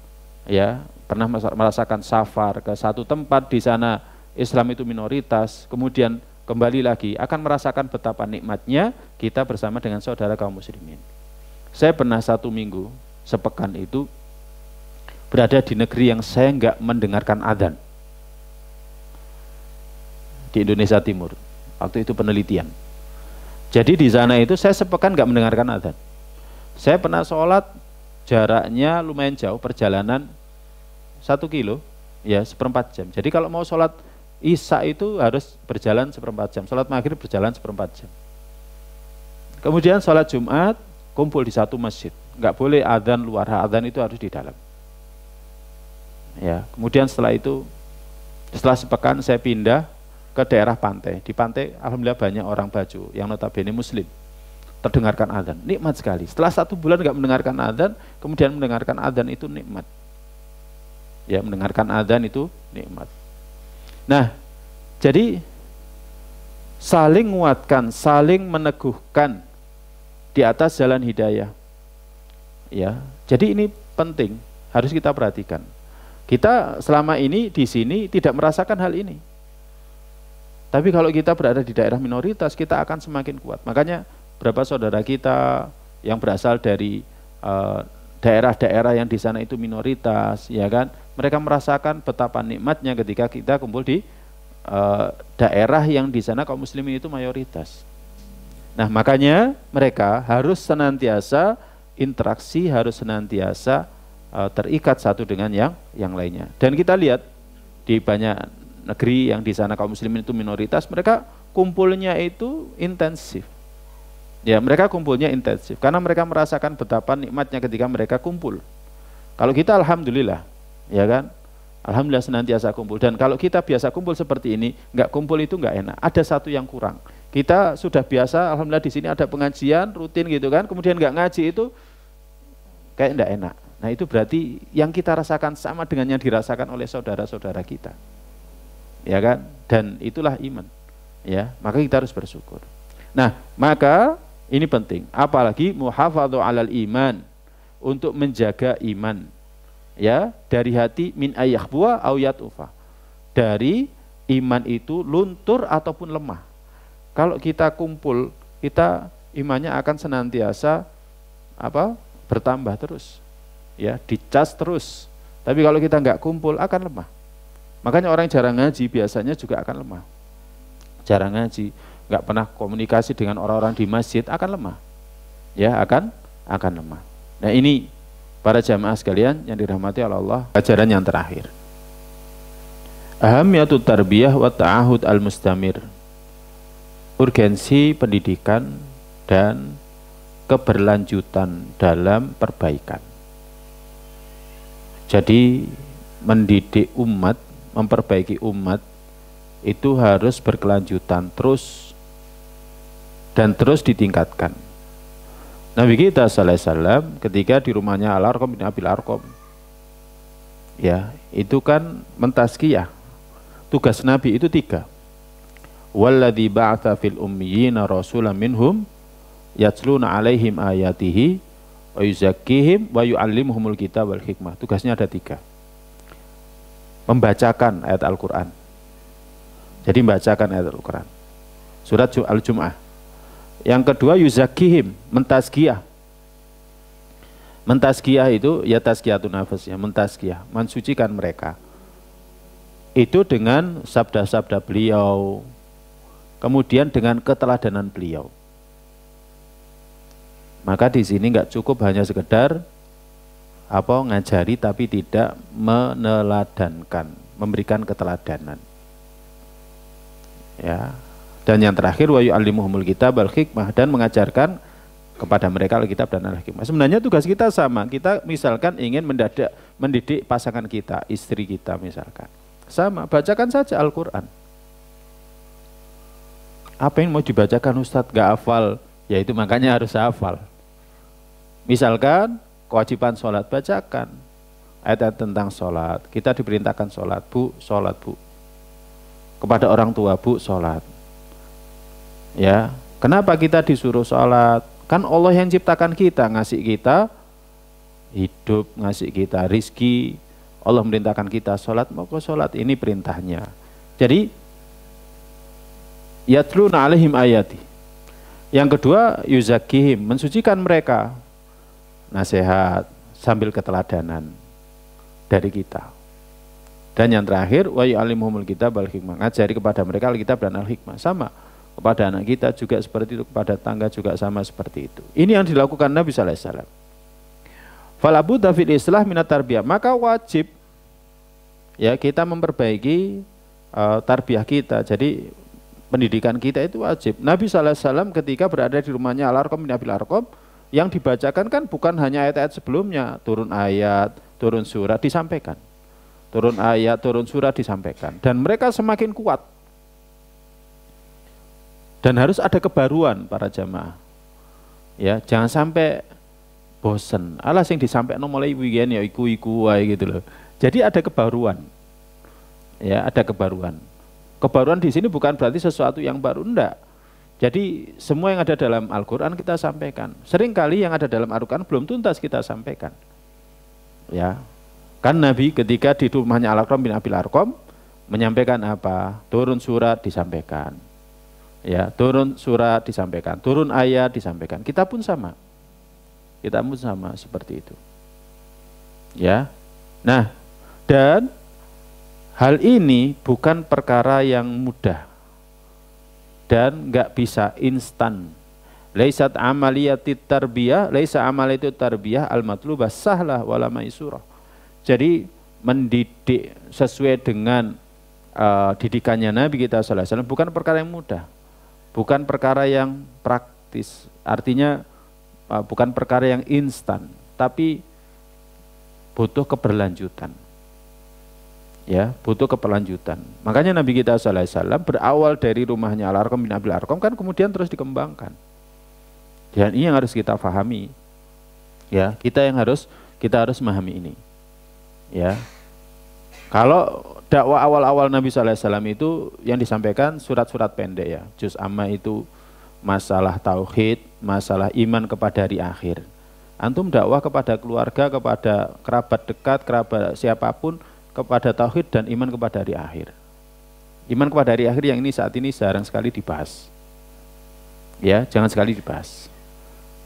ya, pernah merasakan safar ke satu tempat di sana Islam itu minoritas, kemudian kembali lagi akan merasakan betapa nikmatnya kita bersama dengan saudara kaum muslimin. Saya pernah 1 minggu sepekan itu berada di negeri yang saya enggak mendengarkan adzan. Di Indonesia Timur, waktu itu penelitian. Jadi di sana itu saya sepekan nggak mendengarkan adzan. Saya pernah sholat jaraknya lumayan jauh, perjalanan 1 kilo, ya 1/4 jam. Jadi kalau mau sholat Isya itu harus berjalan 1/4 jam, sholat maghrib berjalan 1/4 jam. Kemudian sholat Jumat kumpul di satu masjid, nggak boleh adzan luar, adzan itu harus di dalam. Ya, kemudian setelah sepekan saya pindah ke daerah pantai. Di pantai alhamdulillah banyak orang Bajo yang notabene muslim. Terdengarkan adzan, nikmat sekali. Setelah 1 bulan nggak mendengarkan adzan, kemudian mendengarkan adzan itu nikmat. Ya, mendengarkan adzan itu nikmat. Nah, jadi saling menguatkan, saling meneguhkan di atas jalan hidayah. Ya, jadi ini penting, harus kita perhatikan. Kita selama ini di sini tidak merasakan hal ini. Tapi kalau kita berada di daerah minoritas, kita akan semakin kuat. Makanya berapa saudara kita yang berasal dari daerah-daerah yang di sana itu minoritas, ya kan? Mereka merasakan betapa nikmatnya ketika kita kumpul di daerah yang di sana kaum muslimin itu mayoritas. Nah, makanya mereka harus senantiasa interaksi, harus senantiasa terikat satu dengan yang lainnya. Dan kita lihat di banyak negeri yang di sana kaum muslimin itu minoritas, mereka kumpulnya itu intensif. Ya, mereka kumpulnya intensif karena mereka merasakan betapa nikmatnya ketika mereka kumpul. Kalau kita alhamdulillah, ya kan? Alhamdulillah senantiasa kumpul. Dan kalau kita biasa kumpul seperti ini, nggak kumpul itu nggak enak. Ada satu yang kurang. Kita sudah biasa, alhamdulillah di sini ada pengajian rutin gitu kan. Kemudian nggak ngaji itu kayak nggak enak. Nah itu berarti yang kita rasakan sama dengan yang dirasakan oleh saudara-saudara kita, ya kan? Dan itulah iman. Ya, maka kita harus bersyukur. Nah, maka ini penting. Apalagi muhafadhu alal iman, untuk menjaga iman. Ya, dari hati min ayakhbuwa au yatufa. Dari iman itu luntur ataupun lemah. Kalau kita kumpul, kita imannya akan senantiasa bertambah terus. Ya, dicas terus. Tapi kalau kita nggak kumpul akan lemah. Makanya orang jarang ngaji biasanya juga akan lemah. Jarang ngaji, nggak pernah komunikasi dengan orang-orang di masjid akan lemah. Ya, akan lemah. Nah, ini para jamaah sekalian yang dirahmati oleh Allah, pelajaran yang terakhir. Ahamiyatut tarbiyah wa ta'ahud al-mustamir. Urgensi pendidikan dan keberlanjutan dalam perbaikan. Jadi mendidik umat, memperbaiki umat itu harus berkelanjutan terus dan terus ditingkatkan. Nabi kita sallallahu alaihi wasallam ketika di rumahnya Al-Arqam bin Abil Arqam, ya itu kan mentazkiyah. Tugas Nabi itu 3. Walladzi ba'atsa fil ummiyina rasulan minhum yatluna alaihim ayatihi wa yuzakkihim wa yu'allimuhumul kitab wal hikmah. Tugasnya ada 3. Membacakan ayat Al-Quran. Jadi membacakan ayat Al-Quran. Surat Al-Jum'ah. Yang kedua yuzakkihim, mentazkiyah. Mentazkiyah itu ya tazkiyatun nafas, ya mentazkiyah, mensucikan mereka. Itu dengan sabda-sabda beliau, kemudian dengan keteladanan beliau. Maka di sini nggak cukup hanya sekedar ngajari tapi tidak meneladankan, memberikan keteladanan. Ya. Dan yang terakhir wa yu'allimuhumul kitab wal hikmah, dan mengajarkan kepada mereka Alkitab dan Al-Hikmah. Sebenarnya tugas kita sama. Kita misalkan ingin mendidik pasangan kita, istri kita misalkan. Sama, bacakan saja Al-Qur'an. Apa yang mau dibacakan Ustadz? Gak hafal, ya itu makanya harus hafal. Misalkan kewajiban sholat, bacakan ayat-ayat tentang sholat. Kita diperintahkan sholat, bu, sholat bu. Kepada orang tua, bu, sholat. Ya, kenapa kita disuruh sholat? Kan Allah yang ciptakan kita, ngasih kita hidup, ngasih kita rizki. Allah merintahkan kita sholat, maka sholat ini perintahnya. Jadi yatluna alaihim ayati. Yang kedua yuzakkihim, mensucikan mereka. Nasihat sambil keteladanan dari kita. Dan yang terakhir wa yu'allimuhumul kitab wal hikmah, ngajari kepada mereka Alkitab dan Al-Hikmah. Sama kepada anak kita juga seperti itu, kepada tangga juga sama seperti itu. Ini yang dilakukan Nabi sallallahu alaihi wasallam. Fala budda fil islah minat tarbiyah, maka wajib ya kita memperbaiki tarbiyah kita. Jadi pendidikan kita itu wajib. Nabi sallallahu alaihi wasallam ketika berada di rumahnya Al-Arqam bin Abil Arqam, yang dibacakan kan bukan hanya ayat-ayat sebelumnya, turun ayat, turun surat disampaikan. Turun ayat, turun surat disampaikan. Dan mereka semakin kuat. Dan harus ada kebaruan para jamaah. Ya, jangan sampai bosen. Alah sing disampaikan mulai weekend ya iku wae gitu loh. Jadi ada kebaruan. Ya, ada kebaruan. Kebaruan di sini bukan berarti sesuatu yang baru, enggak. Jadi semua yang ada dalam Al-Qur'an kita sampaikan. Seringkali yang ada dalam Al-Qur'an belum tuntas kita sampaikan. Ya. Kan Nabi ketika di rumahnya Al-Arqam bin Abil Arqam menyampaikan apa? Turun surat disampaikan. Ya, turun surat disampaikan, turun ayat disampaikan. Kita pun sama. Kita pun sama seperti itu. Ya. Nah, dan hal ini bukan perkara yang mudah dan enggak bisa instan. Laisat amaliyatit tarbiyah, laisa amaliyatut tarbiyah al-matlubah sahlah wala maisurah. Jadi mendidik sesuai dengan didikannya Nabi kita sallallahu alaihi wasallam bukan perkara yang mudah, bukan perkara yang praktis, artinya bukan perkara yang instan, tapi butuh keberlanjutan. Ya, butuh keberlanjutan. Makanya Nabi kita sallallahu alaihi wasallam berawal dari rumahnya Al-Arqam bin Abil Arqam kan kemudian terus dikembangkan. Dan ini yang harus kita pahami. Ya, kita harus memahami ini. Ya. Kalau dakwah awal-awal Nabi sallallahu alaihi wasallam itu yang disampaikan surat-surat pendek ya. Juz amma itu masalah tauhid, masalah iman kepada hari akhir. Antum dakwah kepada keluarga, kepada kerabat dekat, kerabat siapapun, kepada tauhid dan iman kepada hari akhir. Iman kepada hari akhir yang ini saat ini jarang sekali dibahas. Ya, jangan sekali dibahas.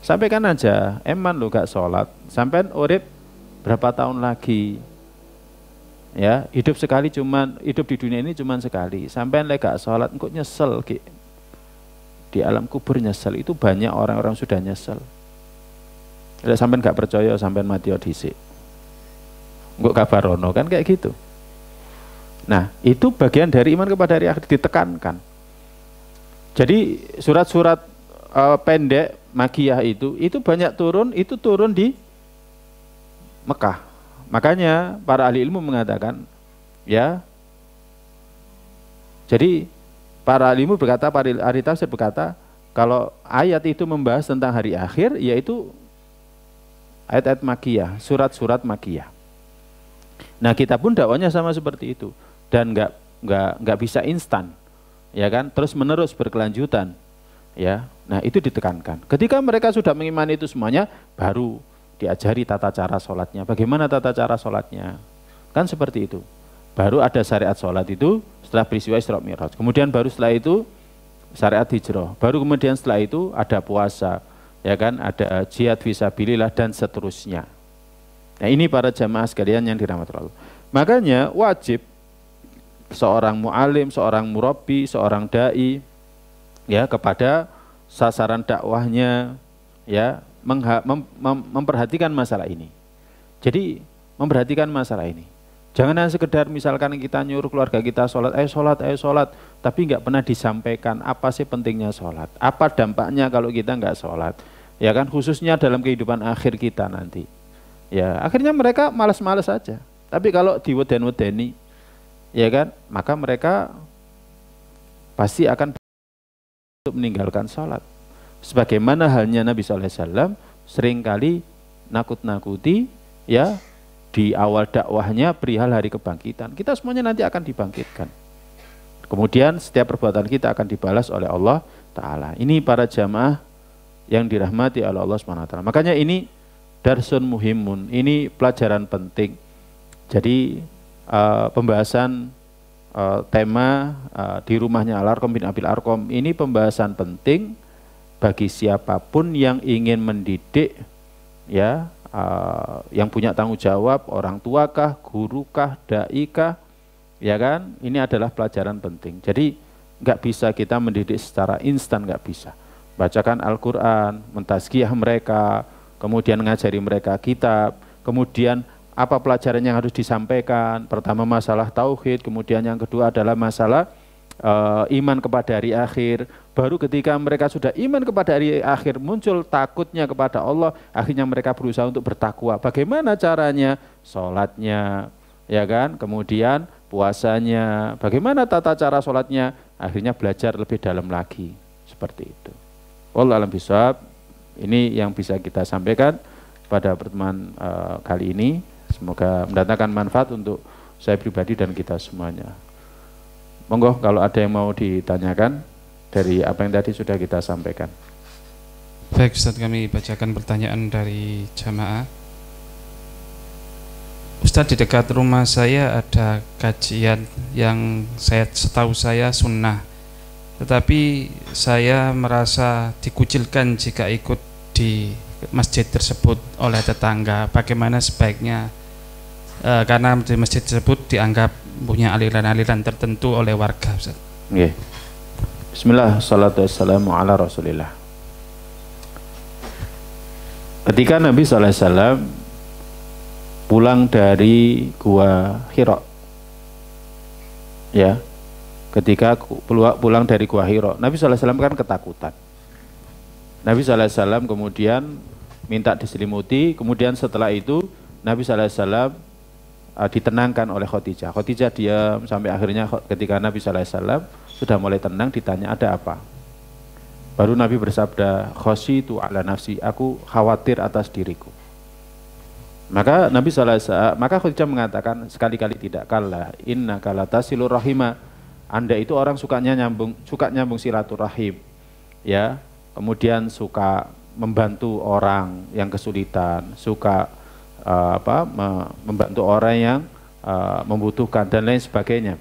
Sampaikan aja, eman lo gak sholat, sampean urip berapa tahun lagi? Ya, hidup di dunia ini cuman sekali. Sampean lek gak sholat, engkau nyesel di alam kubur nyesel. Itu banyak orang-orang sudah nyesel. Lek sampean gak percaya, sampean mati dhisik. Engkau kabarono kan kayak gitu. Nah, itu bagian dari iman kepada hari akhir ditekankan. Jadi surat-surat pendek Makiyah itu banyak turun di Mekah. Makanya para ahli ilmu mengatakan, ya, jadi para ahli ilmu berkata, para ahli tafsir berkata, kalau ayat itu membahas tentang hari akhir, yaitu ayat-ayat Makiyah, surat-surat Makiyah. Nah, kita pun dakwanya sama seperti itu, dan nggak bisa instan, ya kan, terus menerus berkelanjutan, ya. Nah, itu ditekankan. Ketika mereka sudah mengimani itu semuanya, baru diajari tata cara sholatnya. Bagaimana tata cara sholatnya? Kan seperti itu. Baru ada syariat sholat itu setelah peristiwa Isra Mi'raj. Kemudian baru setelah itu syariat hijrah. Baru kemudian setelah itu ada puasa, ya kan? Ada jihad fisabilillah dan seterusnya. Nah, ini para jamaah sekalian yang dirahmati Allah. Makanya wajib seorang mu'alim, seorang murabbi, seorang dai, ya, kepada sasaran dakwahnya, ya, memperhatikan masalah ini. Jadi memperhatikan masalah ini. Jangan hanya sekedar misalkan kita nyuruh keluarga kita sholat, ayo sholat, tapi nggak pernah disampaikan apa sih pentingnya sholat, apa dampaknya kalau kita nggak sholat, ya kan, khususnya dalam kehidupan akhir kita nanti. Ya, akhirnya mereka malas-malas saja. Tapi kalau diweden-wedeni, ya kan, maka mereka pasti akan meninggalkan sholat. Sebagaimana halnya Nabi SAW seringkali nakut-nakuti, ya, di awal dakwahnya perihal hari kebangkitan. Kita semuanya nanti akan dibangkitkan. Kemudian setiap perbuatan kita akan dibalas oleh Allah Ta'ala. Ini para jamaah yang dirahmati oleh Allah SWT. Makanya ini darsun muhimun, ini pelajaran penting. Jadi pembahasan tema di rumahnya Al-Arqam bin Abil Arqam ini pembahasan penting bagi siapapun yang ingin mendidik, ya, yang punya tanggung jawab, orang tuakah, gurukah, daikah, ya kan, ini adalah pelajaran penting. Jadi nggak bisa kita mendidik secara instan, nggak bisa. Bacakan Al-Quran, mentazkiyah mereka, kemudian ngajari mereka kitab, kemudian apa pelajaran yang harus disampaikan. Pertama masalah tauhid, kemudian yang kedua adalah masalah iman kepada hari akhir. Baru ketika mereka sudah iman kepada hari akhir, muncul takutnya kepada Allah, akhirnya mereka berusaha untuk bertakwa. Bagaimana caranya? Sholatnya, ya kan, kemudian puasanya, bagaimana tata cara sholatnya, akhirnya belajar lebih dalam lagi, seperti itu. Wallahu a'lam bishawab. Ini yang bisa kita sampaikan pada pertemuan kali ini. Semoga mendatangkan manfaat untuk saya pribadi dan kita semuanya. Monggo kalau ada yang mau ditanyakan dari apa yang tadi sudah kita sampaikan. Baik Ustaz, kami bacakan pertanyaan dari jamaah. Ustaz, di dekat rumah saya ada kajian yang setahu saya sunnah, tetapi saya merasa dikucilkan jika ikut di masjid tersebut oleh tetangga. Bagaimana sebaiknya? Karena di masjid tersebut dianggap punya aliran-aliran tertentu oleh warga, Ustaz. Okay. Bismillah, salatu wassalamu ala rasulillah. Ketika Nabi SAW pulang dari Gua Hira, Ya, ketika pulang dari Gua Hira, Nabi SAW kan ketakutan. Nabi SAW kemudian minta diselimuti, kemudian setelah itu Nabi SAW ditenangkan oleh Khadijah. Khadijah diam sampai akhirnya ketika Nabi SAW sudah mulai tenang, ditanya ada apa. Baru Nabi bersabda, khasyitu ala nafsi, aku khawatir atas diriku. Maka Nabi maka Khadijah mengatakan sekali-kali tidak, kalla innaka latasilur rahima, Anda itu orang suka nyambung silaturahim, ya. Kemudian suka membantu orang yang kesulitan, suka membantu orang yang membutuhkan dan lain sebagainya.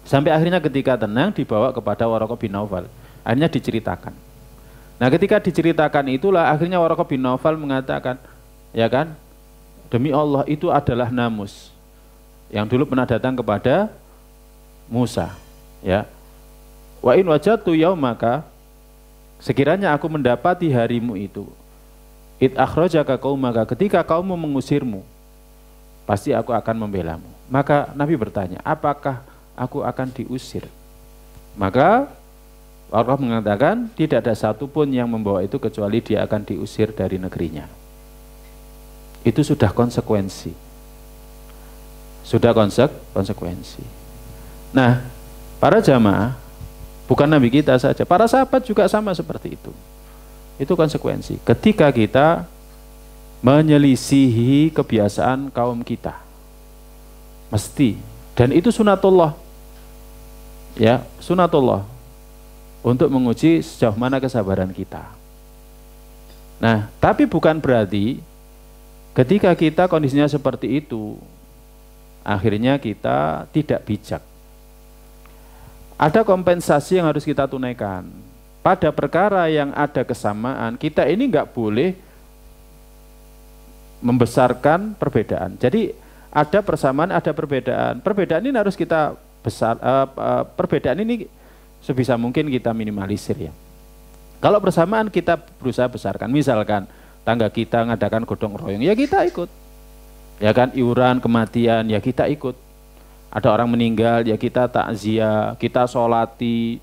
Sampai akhirnya ketika tenang dibawa kepada Waraqah bin Naufal, akhirnya diceritakan. Nah, ketika diceritakan itulah akhirnya Waraqah bin Naufal mengatakan, ya kan, demi Allah itu adalah namus yang dulu pernah datang kepada Musa, ya. Wa in wajadtu yaumaka, sekiranya aku mendapati harimu itu, id akhrajaka qaumaka, ketika kaummu mengusirmu, pasti aku akan membelamu. Maka Nabi bertanya, apakah aku akan diusir? Maka Allah mengatakan tidak ada satupun yang membawa itu kecuali dia akan diusir dari negerinya. Itu sudah konsekuensi. Sudah konsekuensi. Nah, para jamaah, bukan Nabi kita saja, para sahabat juga sama seperti itu. Itu konsekuensi. Ketika kita menyelisihi kebiasaan kaum kita, mesti, dan itu sunatullah, ya, sunatullah untuk menguji sejauh mana kesabaran kita. Nah, tapi bukan berarti ketika kita kondisinya seperti itu, akhirnya kita tidak bijak. Ada kompensasi yang harus kita tunaikan. Pada perkara yang ada kesamaan, kita ini nggak boleh membesarkan perbedaan. Jadi ada persamaan, ada perbedaan. Perbedaan ini harus kita perbedaan ini sebisa mungkin kita minimalisir, ya. Kalau persamaan kita berusaha besarkan. Misalkan tangga kita ngadakan gotong royong, ya kita ikut. Ya kan, iuran kematian, ya kita ikut. Ada orang meninggal, ya kita takziah, kita sholati,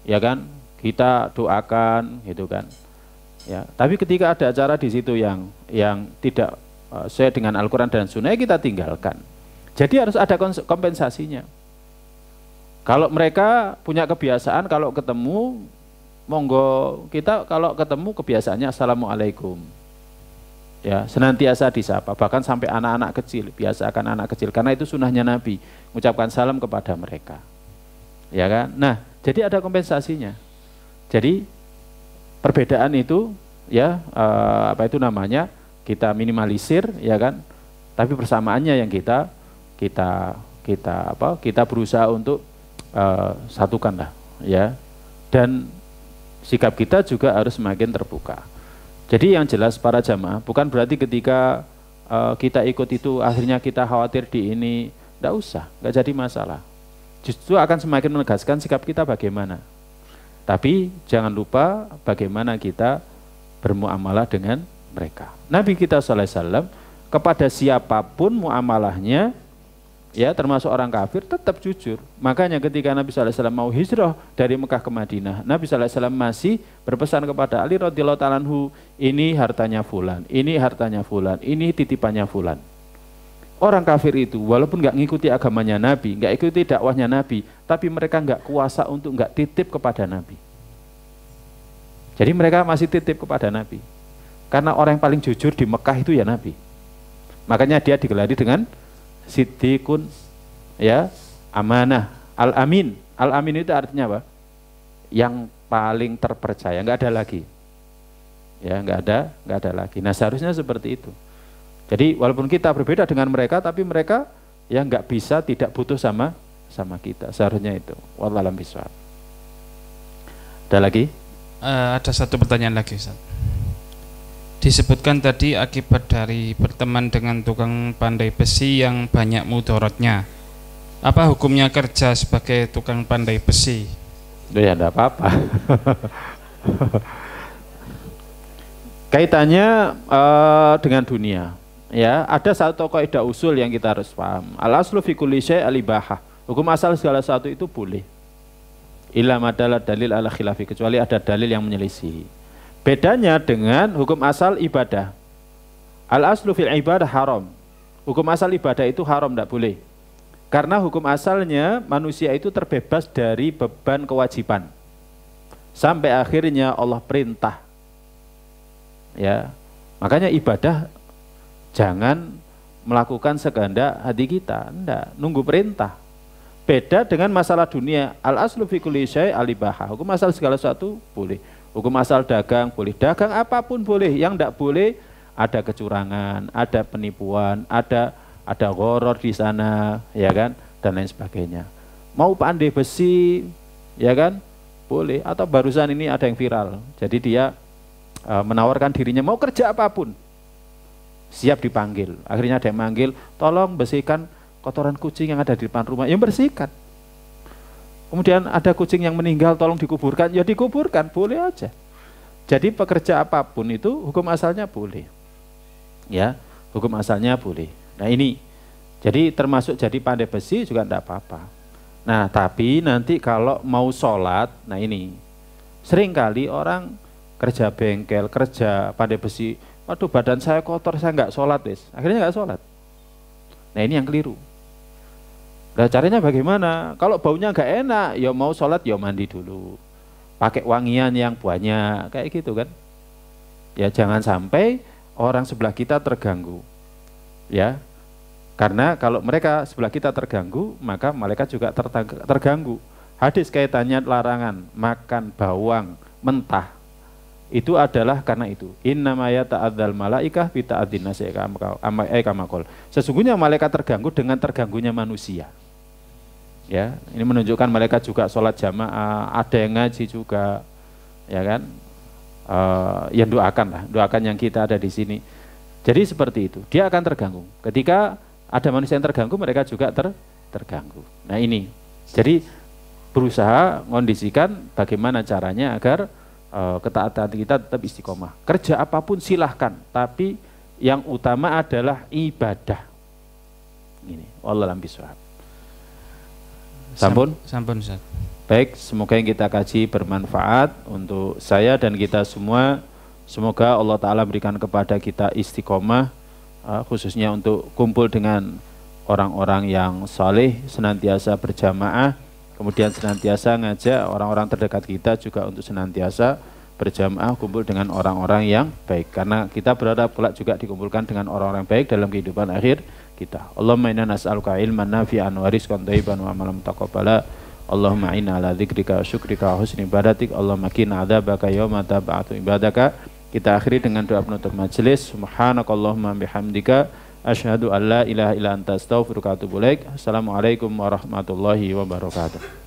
ya kan, kita doakan, gitu kan. Ya, tapi ketika ada acara di situ yang tidak sesuai dengan Al-Quran dan Sunnah, kita tinggalkan. Jadi harus ada kompensasinya. Kalau mereka punya kebiasaan kalau ketemu, monggo, kita kalau ketemu kebiasaannya assalamualaikum. Ya, senantiasa disapa, bahkan sampai anak-anak kecil, biasakan anak kecil, karena itu sunnahnya Nabi, mengucapkan salam kepada mereka. Ya kan? Nah, jadi ada kompensasinya. Jadi perbedaan itu, ya, kita minimalisir, ya kan? Tapi persamaannya yang kita berusaha untuk satukan lah, ya. Dan sikap kita juga harus semakin terbuka. Jadi yang jelas para jamaah, bukan berarti ketika kita ikut itu akhirnya kita khawatir di ini, tidak usah, nggak jadi masalah. Justru akan semakin menegaskan sikap kita bagaimana. Tapi jangan lupa bagaimana kita bermuamalah dengan mereka. Nabi kita SAW kepada siapapun muamalahnya, ya, termasuk orang kafir, tetap jujur. Makanya ketika Nabi SAW mau hijrah dari Mekah ke Madinah, Nabi SAW masih berpesan kepada Ali radhiyallahu ta'ala anhu, ini hartanya fulan, ini hartanya fulan, ini titipannya fulan. Orang kafir itu walaupun nggak ngikuti agamanya Nabi, nggak ikuti dakwahnya Nabi, tapi mereka nggak kuasa untuk nggak titip kepada Nabi. Jadi mereka masih titip kepada Nabi. Karena orang yang paling jujur di Mekah itu ya Nabi. Makanya dia digelari dengan Siddiqun, ya, amanah, al-amin. Al-amin itu artinya apa? Yang paling terpercaya, nggak ada lagi. Ya, nggak ada lagi. Nah, seharusnya seperti itu. Jadi walaupun kita berbeda dengan mereka, tapi mereka ya nggak bisa tidak butuh sama kita. Seharusnya itu. Wallahu a'lam bishawab. Ada lagi? Ada satu pertanyaan lagi, Ustaz. Disebutkan tadi akibat dari berteman dengan tukang pandai besi yang banyak mudaratnya. Apa hukumnya kerja sebagai tukang pandai besi? Ya enggak apa-apa. Kaitannya dengan dunia. Ya, ada satu kaidah usul yang kita harus paham. Al aslu fi kulli syai' al ibahah. Hukum asal segala sesuatu itu boleh. Illa madalla dalil ala khilafi, kecuali ada dalil yang menyelisihi. Bedanya dengan hukum asal ibadah. Al aslu fil ibadah haram. Hukum asal ibadah itu haram, tidak boleh. Karena hukum asalnya manusia itu terbebas dari beban kewajiban. Sampai akhirnya Allah perintah. Ya. Makanya ibadah jangan melakukan sekehendak hati kita, enggak, nunggu perintah. Beda dengan masalah dunia, al aslu fi kulli syai' al ibahah. Hukum asal segala sesuatu boleh. Hukum asal dagang boleh, dagang apapun boleh. Yang enggak boleh ada kecurangan, ada penipuan, ada gharar di sana, ya kan, dan lain sebagainya. Mau pandai besi, ya kan, boleh. Atau barusan ini ada yang viral. Jadi dia menawarkan dirinya mau kerja apapun, siap dipanggil. Akhirnya ada yang manggil, tolong bersihkan kotoran kucing yang ada di depan rumah. Yang bersihkan. Kemudian ada kucing yang meninggal, tolong dikuburkan. Ya dikuburkan, boleh aja. Jadi pekerja apapun itu hukum asalnya boleh. Ya, hukum asalnya boleh. Nah ini, jadi termasuk jadi pandai besi juga tidak apa-apa. Nah tapi nanti kalau mau sholat, nah ini, seringkali orang kerja bengkel, kerja pandai besi, waduh badan saya kotor, saya nggak sholat wis. Akhirnya nggak sholat. Nah ini yang keliru. Nah caranya bagaimana? Kalau baunya nggak enak, ya mau sholat ya mandi dulu. Pakai wangian yang banyak, kayak gitu kan. Ya jangan sampai orang sebelah kita terganggu. Ya, karena kalau mereka sebelah kita terganggu, maka malaikat juga terganggu. Hadis kaitannya larangan makan bawang mentah. Itu adalah karena itu. Innama yata'adzal malaikah bi ta'adzin nasi kama qol. Sesungguhnya malaikat terganggu dengan terganggunya manusia. Ya, ini menunjukkan malaikat juga sholat jamaah, ada yang ngaji juga, ya kan? Yang doakan lah, doakan yang kita ada di sini. Jadi seperti itu, dia akan terganggu. Ketika ada manusia yang terganggu, mereka juga terganggu. Nah ini, jadi berusaha mengondisikan bagaimana caranya agar ketaatan kita tetap istiqomah. Kerja apapun silahkan, tapi yang utama adalah ibadah. Ini, wallahu a'lam bishawab. Sampun? Sampun, Ustaz. Baik, semoga yang kita kaji bermanfaat untuk saya dan kita semua. Semoga Allah Ta'ala berikan kepada kita istiqomah, khususnya untuk kumpul dengan orang-orang yang saleh, senantiasa berjamaah, kemudian senantiasa ngajak orang-orang terdekat kita juga untuk senantiasa berjamaah, kumpul dengan orang-orang yang baik. Karena kita berharap kelak juga dikumpulkan dengan orang-orang baik dalam kehidupan akhir kita. Allahumma inna nas'aluka ilman nafi'an wa rizqan thayyiban wa amalan mutaqabbala. Allahumma inna ala dzikrika wa syukrika wa husni ibadatik. Allahumma qina adzabaka yauma tab'atu ibadaka. Kita akhiri dengan doa penutup majelis. Subhanakallahumma bihamdika asyhadu an la ilaha illa anta astaghfiruka wa atubu ilaik. Assalamualaikum warahmatullahi wabarakatuh.